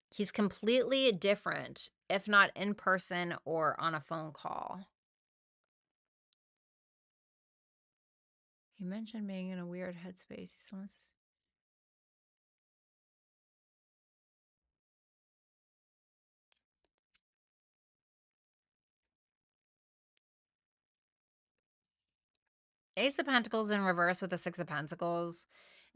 He's completely different, if not in person or on a phone call. He mentioned being in a weird headspace. He wants Ace of Pentacles in reverse with the Six of Pentacles.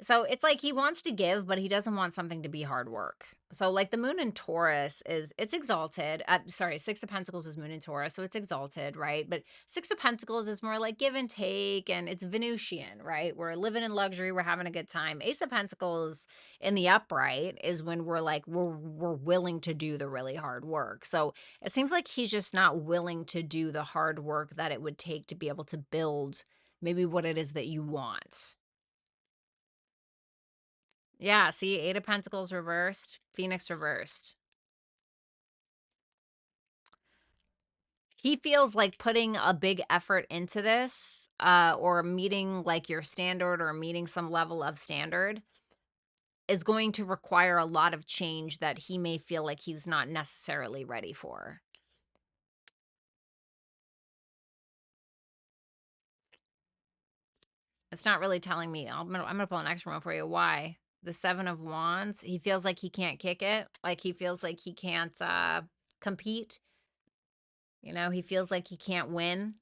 So it's like he wants to give, but he doesn't want something to be hard work. So like the moon in Taurus it's exalted. Sorry, Six of Pentacles is moon in Taurus, so it's exalted, right? But Six of Pentacles is more like give and take, and it's Venusian, right? We're living in luxury, we're having a good time. Ace of Pentacles in the upright is when we're like we're willing to do the really hard work. So it seems like he's just not willing to do the hard work that it would take to be able to build maybe what it is that you want. Yeah, see, Eight of Pentacles reversed, Phoenix reversed. He feels like putting a big effort into this, or meeting like your standard or meeting some level of standard is going to require a lot of change that he may feel like he's not necessarily ready for. It's not really telling me. I'm gonna pull an extra one for you. Why? The Seven of Wands. He feels like he can't kick it. Like he feels like he can't compete. You know, he feels like he can't win.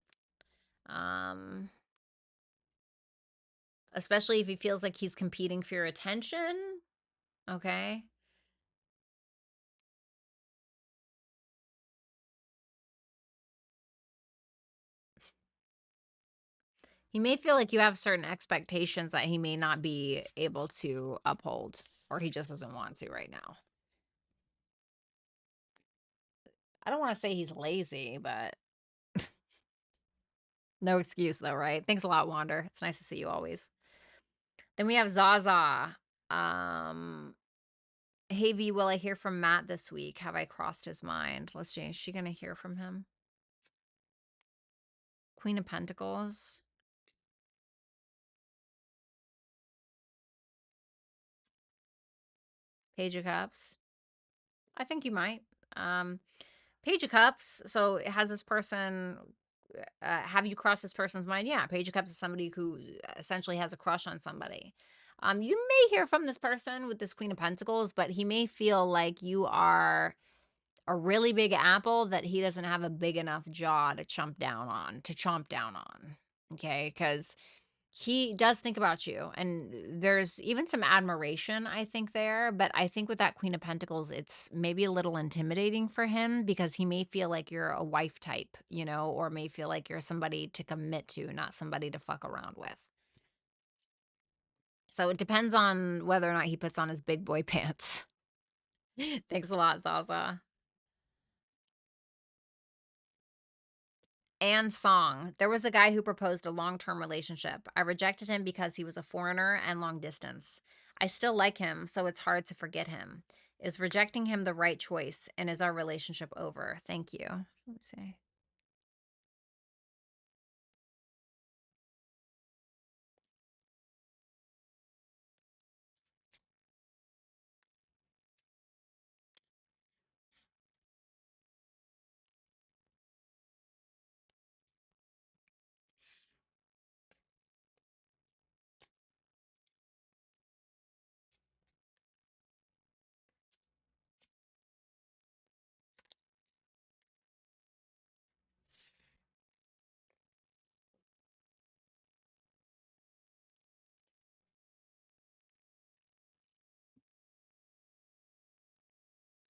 Especially if he feels like he's competing for your attention. Okay. He may feel like you have certain expectations that he may not be able to uphold, or he just doesn't want to right now. I don't want to say he's lazy, but no excuse though, right? Thanks a lot, Wander. It's nice to see you always. Then we have Zaza. Hey V, will I hear from Matt this week? Have I crossed his mind? Let's see. Is she gonna hear from him? Queen of Pentacles. Page of Cups. I think you might. Page of Cups. So has this person, have you crossed this person's mind? Yeah. Page of Cups is somebody who essentially has a crush on somebody. You may hear from this person with this Queen of Pentacles, but he may feel like you are a really big apple that he doesn't have a big enough jaw to chomp down on. Okay? Because he does think about you, and there's even some admiration, I think, there, but I think with that Queen of Pentacles, it's maybe a little intimidating for him because he may feel like you're a wife type, or may feel like you're somebody to commit to, not somebody to fuck around with. So it depends on whether or not he puts on his big boy pants. Thanks a lot, Zaza. And song. There was a guy who proposed a long-term relationship. I rejected him because he was a foreigner and long distance. I still like him, so it's hard to forget him. Is rejecting him the right choice, and is our relationship over? Thank you. Let me see.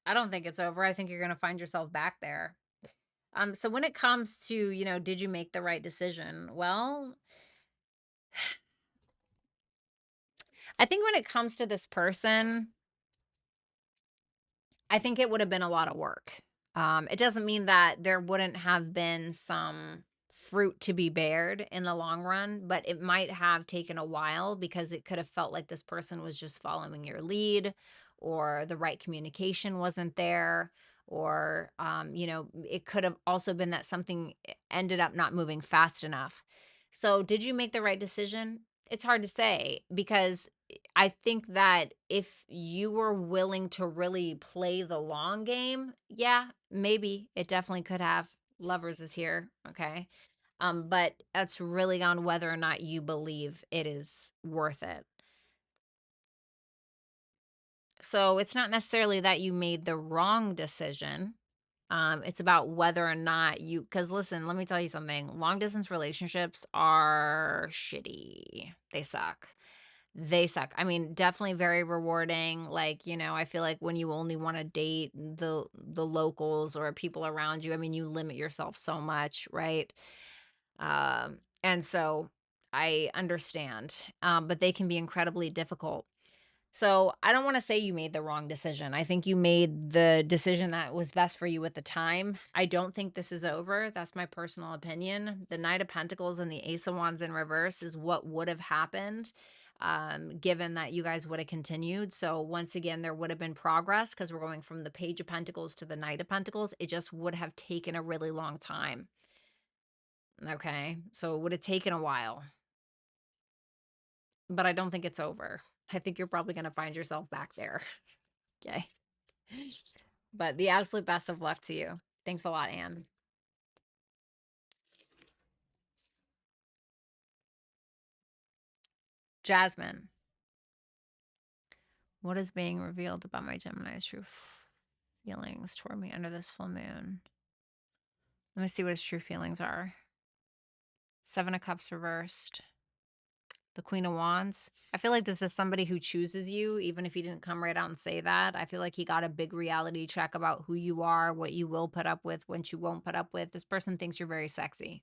I don't think it's over. I think you're going to find yourself back there. So when it comes to, did you make the right decision? Well, I think when it comes to this person, I think it would have been a lot of work. It doesn't mean that there wouldn't have been some fruit to be bared in the long run, but it might have taken a while because it could have felt like this person was just following your lead, or the right communication wasn't there, or it could have also been that something ended up not moving fast enough. So, did you make the right decision? It's hard to say because I think that if you were willing to really play the long game, yeah, maybe it definitely could have. Lovers is here, okay? But that's really on whether or not you believe it is worth it. So it's not necessarily that you made the wrong decision. It's about whether or not because listen, let me tell you something. Long distance relationships are shitty. They suck. They suck. I mean, definitely very rewarding. Like, I feel like when you only want to date the locals or people around you, I mean, you limit yourself so much, right? And so I understand. But they can be incredibly difficult. So I don't want to say you made the wrong decision. I think you made the decision that was best for you at the time. I don't think this is over. That's my personal opinion. The Knight of Pentacles and the Ace of Wands in reverse is what would have happened, given that you guys would have continued. So once again, there would have been progress because we're going from the Page of Pentacles to the Knight of Pentacles. It just would have taken a really long time. Okay. So it would have taken a while, but I don't think it's over. I think you're probably going to find yourself back there. Okay. But the absolute best of luck to you. Thanks a lot, Anne. Jasmine, what is being revealed about my Gemini's true feelings toward me under this full moon? Let me see what his true feelings are. Seven of Cups reversed. The Queen of Wands. I feel like this is somebody who chooses you, even if he didn't come right out and say that. I feel like he got a big reality check about who you are, what you will put up with, what you won't put up with. This person thinks you're very sexy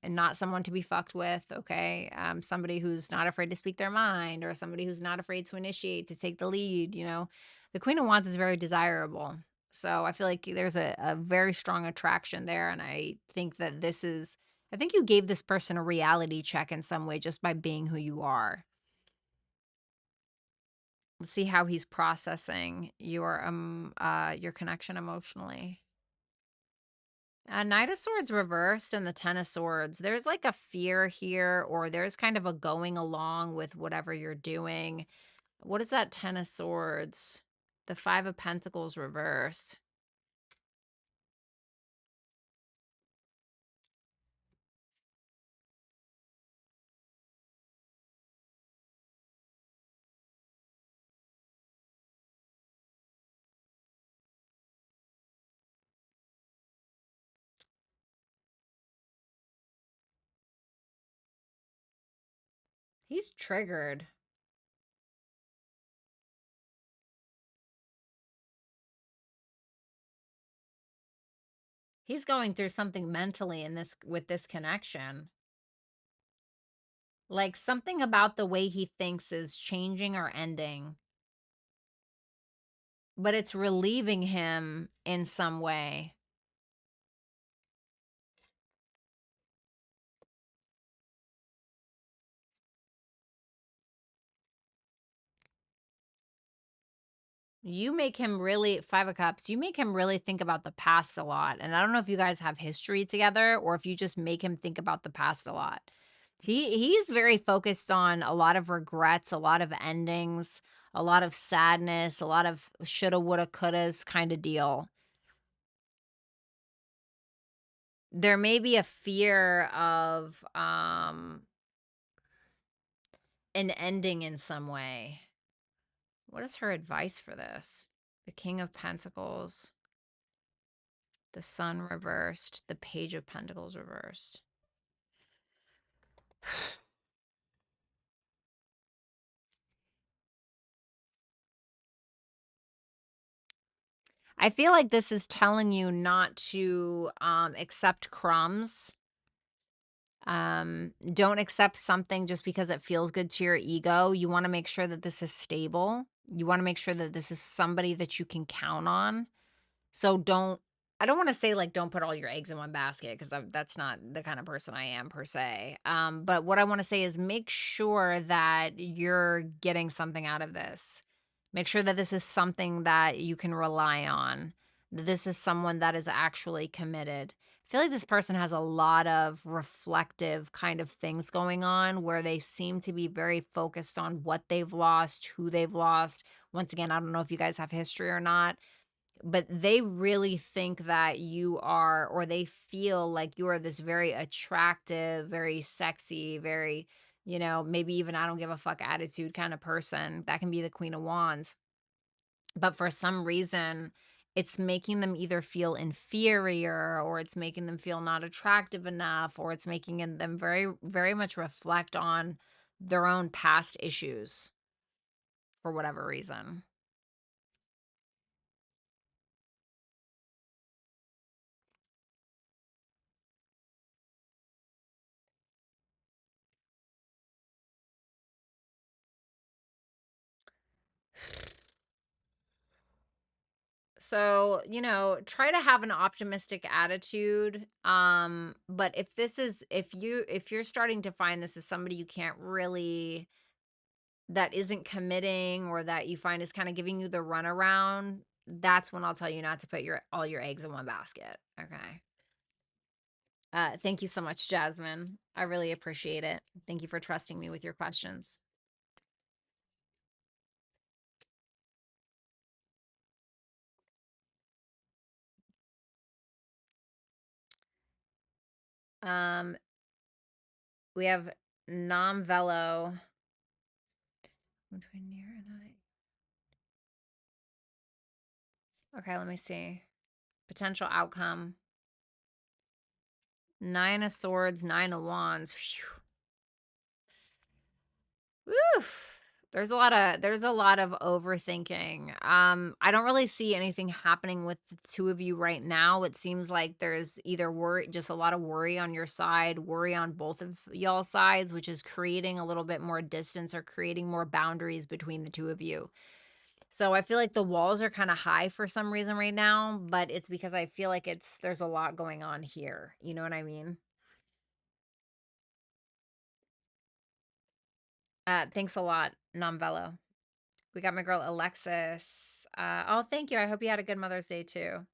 and not someone to be fucked with. Okay. Somebody who's not afraid to speak their mind, or somebody who's not afraid to initiate, to take the lead. The Queen of Wands is very desirable. So I feel like there's a very strong attraction there. And I think that I think you gave this person a reality check in some way just by being who you are. Let's see how he's processing your connection emotionally. Knight of Swords reversed and the Ten of Swords. There's like a fear here, or there's kind of a going along with whatever you're doing. What is that Ten of Swords? The Five of Pentacles reversed. He's triggered. He's going through something mentally in this with this connection. Like something about the way he thinks is changing or ending, but it's relieving him in some way. You make him really 5 of Cups, you make him really think about the past a lot, and I don't know if you guys have history together or if you just make him think about the past a lot. He's very focused on a lot of regrets, a lot of endings, a lot of sadness, a lot of shoulda, woulda, couldas kinda deal. There may be a fear of, an ending in some way. What is her advice for this? The King of Pentacles, the Sun reversed, the Page of Pentacles reversed. I feel like this is telling you not to accept crumbs. Don't accept something just because it feels good to your ego. You want to make sure that this is stable. You want to make sure that this is somebody that you can count on. So I don't want to say like don't put all your eggs in one basket because that's not the kind of person I am per se. But what I want to say is make sure that you're getting something out of this. Make sure that this is something that you can rely on. That this is someone that is actually committed. I feel like this person has a lot of reflective kind of things going on where they seem to be very focused on what they've lost, who they've lost. Once again, I don't know if you guys have history or not, but they really think that you are, or they feel like you are this very attractive, very sexy, very, maybe even I don't give a fuck attitude kind of person. That can be the Queen of Wands. But for some reason, it's making them either feel inferior or it's making them feel not attractive enough or it's making them very, very much reflect on their own past issues for whatever reason. So, try to have an optimistic attitude. But if you're starting to find this is somebody you can't really, that isn't committing or that you find is kind of giving you the runaround, that's when I'll tell you not to put all your eggs in one basket. Okay. Thank you so much, Jasmine. I really appreciate it. Thank you for trusting me with your questions. Um, we have non velo between near and high. Okay, let me see. Potential outcome. 9 of Swords, 9 of Wands. Phew. Oof. There's a lot of overthinking. I don't really see anything happening with the two of you right now. It seems like there's either worry, just a lot of worry on your side, worry on both of y'all sides, which is creating a little bit more distance or creating more boundaries between the two of you. So I feel like the walls are kind of high for some reason right now, but it's because I feel like there's a lot going on here. You know what I mean? Thanks a lot, Nomvelo. We got my girl Alexis. Oh, thank you. I hope you had a good Mother's Day too.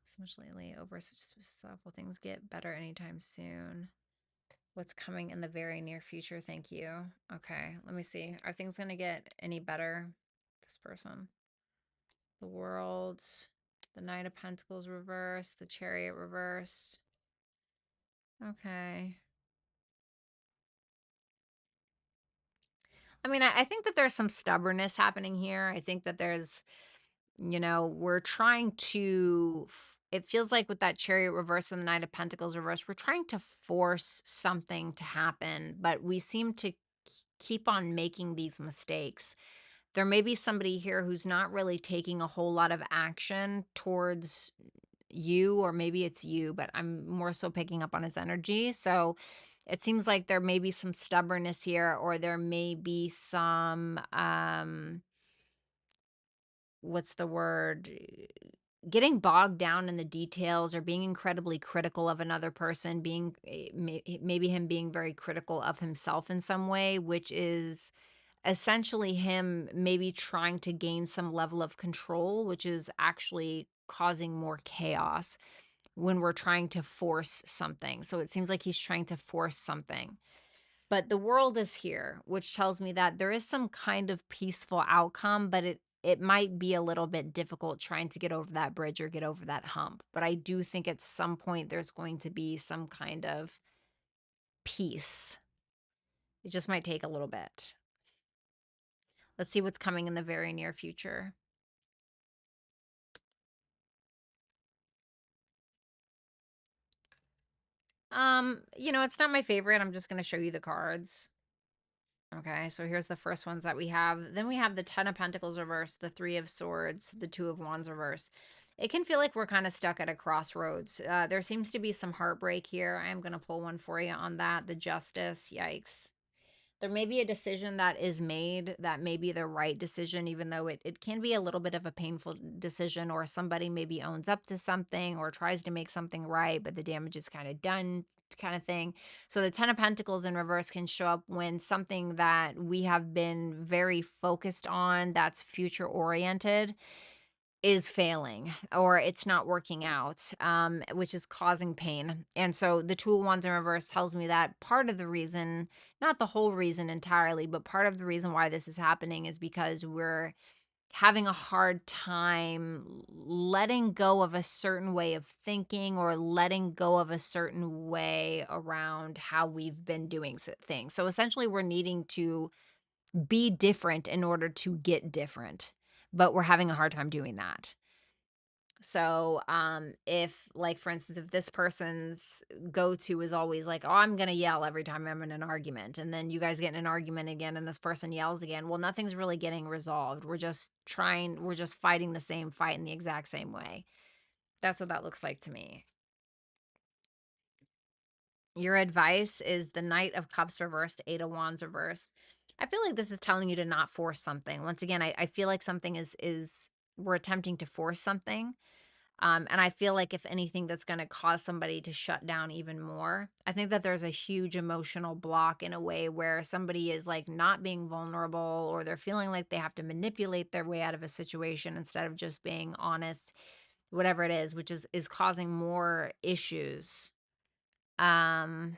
So much lately over such stuff. Will things get better anytime soon? What's coming in the very near future? Thank you. Okay, let me see. Are things gonna get any better? This person. The World. The Knight of Pentacles reversed. The Chariot reversed. Okay. I mean, I think that there's some stubbornness happening here. I think that we're trying to it feels like with that Chariot reverse and the Knight of Pentacles reverse, we're trying to force something to happen, but we seem to keep on making these mistakes. There may be somebody here who's not really taking a whole lot of action towards you, or maybe it's you, but I'm more so picking up on his energy. So it seems like there may be some stubbornness here, or there may be some what's the word? Getting bogged down in the details, or being incredibly critical of another person, being maybe him being very critical of himself in some way, which is essentially him maybe trying to gain some level of control, which is actually causing more chaos when we're trying to force something. So it seems like he's trying to force something. But the world is here, which tells me that there is some kind of peaceful outcome, but it might be a little bit difficult trying to get over that bridge or get over that hump. But I do think at some point there's going to be some kind of peace. It just might take a little bit. Let's see what's coming in the very near future. It's not my favorite. I'm just going to show you the cards. Okay, so here's the first ones that we have. Then we have the Ten of Pentacles reverse, the Three of Swords, the Two of Wands reverse. It can feel like we're kind of stuck at a crossroads. There seems to be some heartbreak here. I'm going to pull one for you on that. The Justice, yikes. There may be a decision that is made that may be the right decision, even though it can be a little bit of a painful decision, or somebody maybe owns up to something or tries to make something right, but the damage is kind of done, kind of thing. So the Ten of Pentacles in reverse can show up when something that we have been very focused on, that's future oriented, is failing, or it's not working out, which is causing pain. And so the Two of Wands in reverse tells me that part of the reason, not the whole reason entirely, but part of the reason why this is happening is because we're having a hard time letting go of a certain way of thinking, or letting go of a certain way around how we've been doing things. So essentially, we're needing to be different in order to get different, but we're having a hard time doing that. So, if, like, for instance, if this person's go-to is always like, "Oh, I'm gonna yell every time I'm in an argument," and then you guys get in an argument again and this person yells again, well, nothing's really getting resolved. We're just fighting the same fight in the exact same way. That's what that looks like to me. Your advice is the Knight of Cups reversed, Eight of Wands reversed. I feel like this is telling you to not force something. Once again, I feel like something is we're attempting to force something. And I feel like if anything, that's going to cause somebody to shut down even more. I think that there's a huge emotional block in a way where somebody is like not being vulnerable, or they're feeling like they have to manipulate their way out of a situation instead of just being honest, whatever it is, which is causing more issues. Um,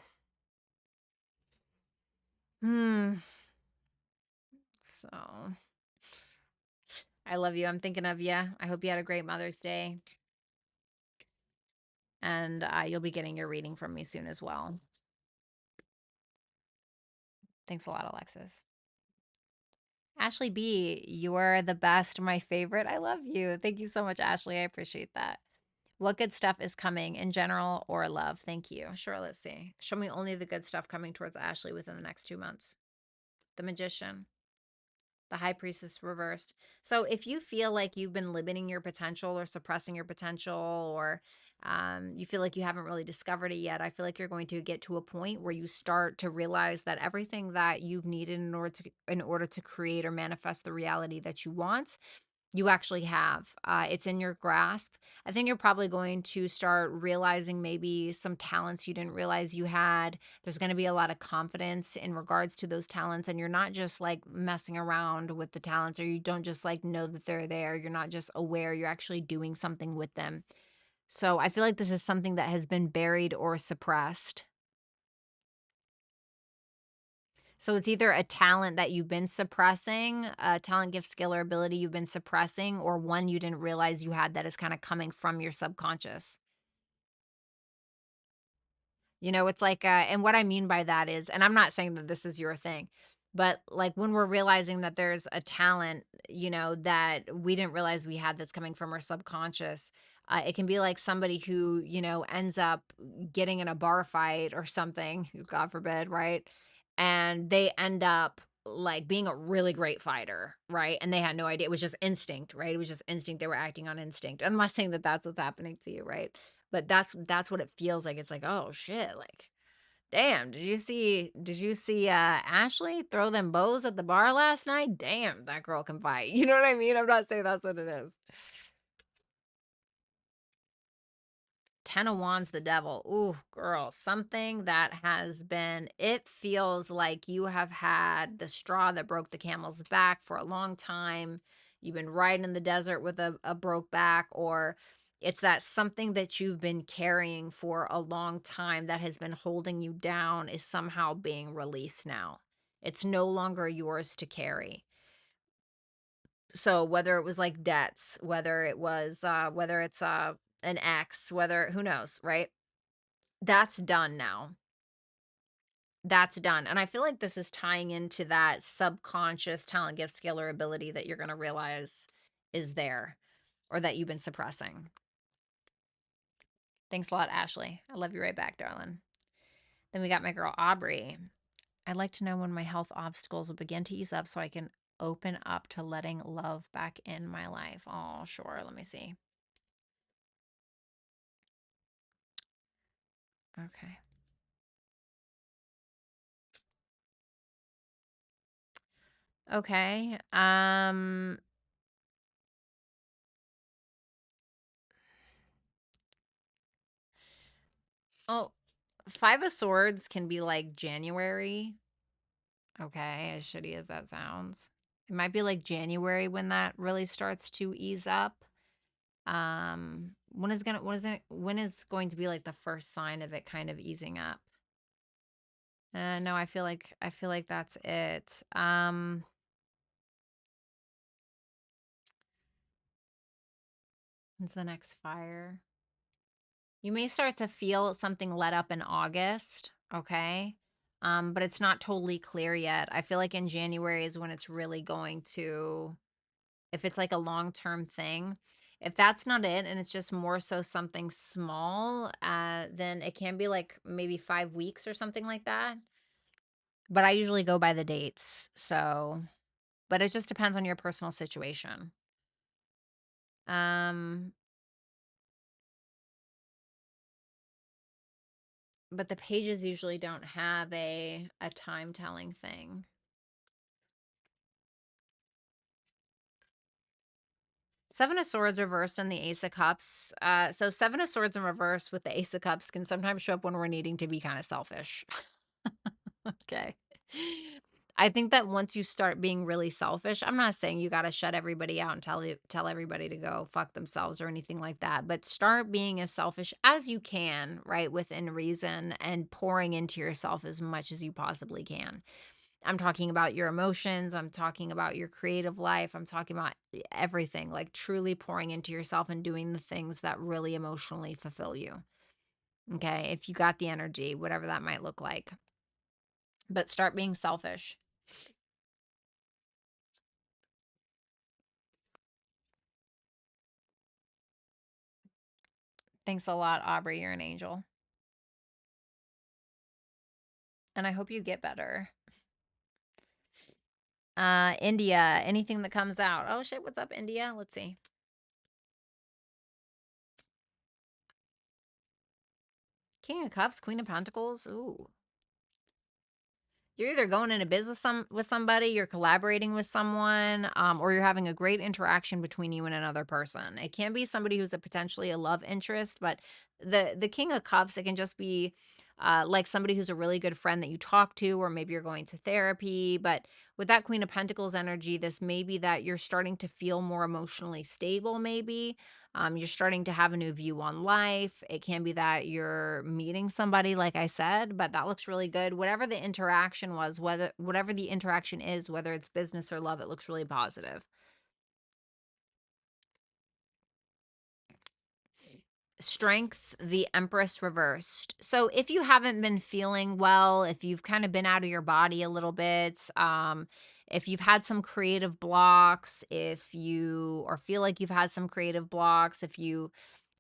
hmm. So I love you. I'm thinking of you. I hope you had a great Mother's Day. And you'll be getting your reading from me soon as well. Thanks a lot, Alexis. Ashley B, you're the best, my favorite. I love you. Thank you so much, Ashley. I appreciate that. What good stuff is coming in general or love? Thank you. Sure, let's see. Show me only the good stuff coming towards Ashley within the next 2 months. The Magician, the High Priestess reversed. So if you feel like you've been limiting your potential or suppressing your potential, or you feel like you haven't really discovered it yet, I feel like you're going to get to a point where you start to realize that everything that you've needed in order to create or manifest the reality that you want, you actually have. It's in your grasp. I think you're probably going to start realizing maybe some talents you didn't realize you had. There's going to be a lot of confidence in regards to those talents, and you're not just like messing around with the talents, or you don't just like know that they're there. You're not just aware, you're actually doing something with them. So I feel like this is something that has been buried or suppressed. So it's either a talent that you've been suppressing, a talent, gift, skill, or ability you've been suppressing, or one you didn't realize you had that is kind of coming from your subconscious. It's like, and what I mean by that is, and I'm not saying that this is your thing, but like when we're realizing that there's a talent, that we didn't realize we had that's coming from our subconscious, It can be like somebody who, you know, ends up getting in a bar fight or something, God forbid, right? And they end up like being a really great fighter, right? And they had no idea. It was just instinct, right? It was just instinct. They were acting on instinct. I'm not saying that that's what's happening to you, right? But that's what it feels like. It's like, oh shit, like damn, did you see Ashley throw them bows at the bar last night? Damn, that girl can fight. You know what I mean? I'm not saying that's what it is. 10 of Wands, the devil. Ooh, girl, something that has been, it feels like you have had the straw that broke the camel's back for a long time. You've been riding in the desert with a broke back, or it's that something that you've been carrying for a long time that has been holding you down is somehow being released now. It's no longer yours to carry. So whether it was like debts, whether it was whether it's an ex, whether who knows, right? That's done now. That's done. And I feel like this is tying into that subconscious talent, gift, skill, or ability that you're going to realize is there or that you've been suppressing. Thanks a lot, Ashley. I love you right back, darling. Then we got my girl, Aubrey. I'd like to know when my health obstacles will begin to ease up so I can open up to letting love back in my life. Oh, sure. Let me see. Okay. Okay. Oh, Five of Swords can be like January. Okay, as shitty as that sounds. It might be like January when that really starts to ease up. When is going to be like the first sign of it kind of easing up? No, I feel like that's it. When's the next fire? You may start to feel something let up in August, okay? But it's not totally clear yet. I feel like in January is when it's really going to, if it's like a long-term thing. If that's not it and it's just more so something small, then it can be like maybe 5 weeks or something like that. But I usually go by the dates, so but it just depends on your personal situation. Um, but the pages usually don't have a time telling thing. Seven of Swords reversed and the Ace of Cups. So Seven of Swords in reverse with the Ace of Cups can sometimes show up when we're needing to be kind of selfish. Okay. I think that once you start being really selfish, I'm not saying you got to shut everybody out and tell everybody to go fuck themselves or anything like that, but start being as selfish as you can, right, within reason, and pouring into yourself as much as you possibly can. I'm talking about your emotions, I'm talking about your creative life, I'm talking about everything, like truly pouring into yourself and doing the things that really emotionally fulfill you. Okay? If you got the energy, whatever that might look like. But start being selfish. Thanks a lot, Aubrey. You're an angel. And I hope you get better. India, anything that comes out. Oh shit, what's up, India? Let's see. King of Cups, Queen of Pentacles. Ooh. You're either going into business with somebody, you're collaborating with someone, or you're having a great interaction between you and another person. It can be somebody who's potentially a love interest, but the King of Cups, it can just be like somebody who's a really good friend that you talk to, or maybe you're going to therapy. But with that Queen of Pentacles energy, this may be that you're starting to feel more emotionally stable, maybe. You're starting to have a new view on life. It can be that you're meeting somebody, like I said, but that looks really good. Whatever the interaction was, whatever the interaction is, whether it's business or love, it looks really positive. Strength, the Empress reversed. So if you haven't been feeling well, if you've kind of been out of your body a little bit, if you've had some creative blocks, if you or feel like you've had some creative blocks, if you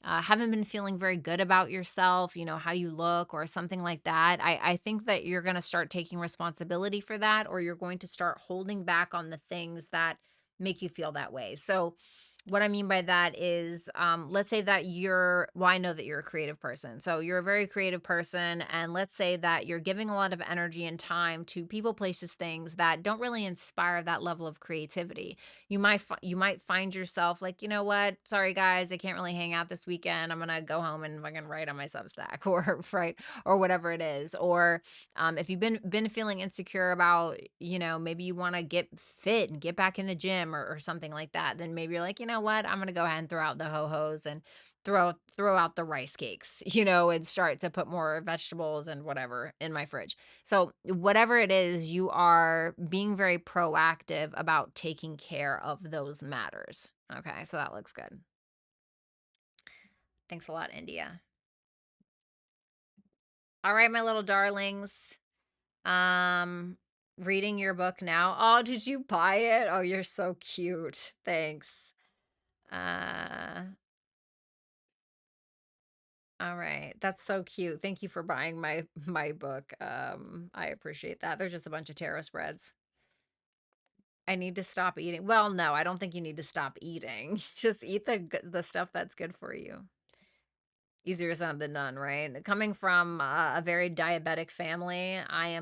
haven't been feeling very good about yourself, how you look or something like that, I think that you're going to start taking responsibility for that, or you're going to start holding back on the things that make you feel that way. So, what I mean by that is, let's say that well, I know that you're a creative person. So you're a very creative person. And let's say that you're giving a lot of energy and time to people, places, things that don't really inspire that level of creativity. You might find yourself like, you know what? Sorry guys, I can't really hang out this weekend. I'm gonna go home and fucking write on my Substack or right or whatever it is. Or if you've been feeling insecure about, maybe you want to get fit and get back in the gym or something like that, then maybe you're like, you know what? I'm gonna go ahead and throw out the ho-hos and throw out the rice cakes, and start to put more vegetables and whatever in my fridge. So, whatever it is, you are being very proactive about taking care of those matters. Okay, so that looks good. Thanks a lot, India. All right, my little darlings. Um, Reading your book now. Oh, did you buy it? Oh, you're so cute. Thanks. Uh, all right. That's so cute. Thank you for buying my book. I appreciate that. There's just a bunch of tarot spreads. I need to stop eating. Well, no, I don't think you need to stop eating. Just eat the stuff that's good for you. Easier said than done, right? Coming from a very diabetic family, I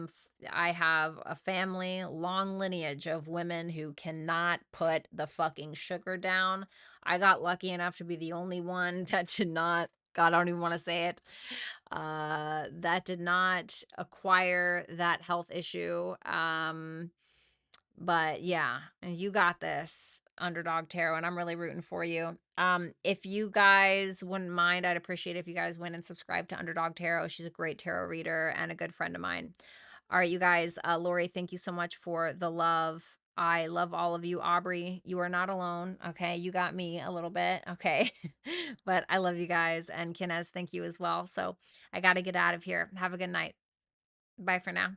have a family long lineage of women who cannot put the fucking sugar down. I got lucky enough to be the only one that did not. God, I don't even want to say it. That did not acquire that health issue. But yeah, you got this, Underdog Tarot, and I'm really rooting for you. If you guys wouldn't mind, I'd appreciate if you guys went and subscribed to Underdog Tarot. She's a great tarot reader and a good friend of mine. All right, you guys, Lori, thank you so much for the love. I love all of you. Aubrey, you are not alone. Okay, you got me a little bit. Okay, but I love you guys. And Kinez, thank you as well. So I got to get out of here. Have a good night. Bye for now.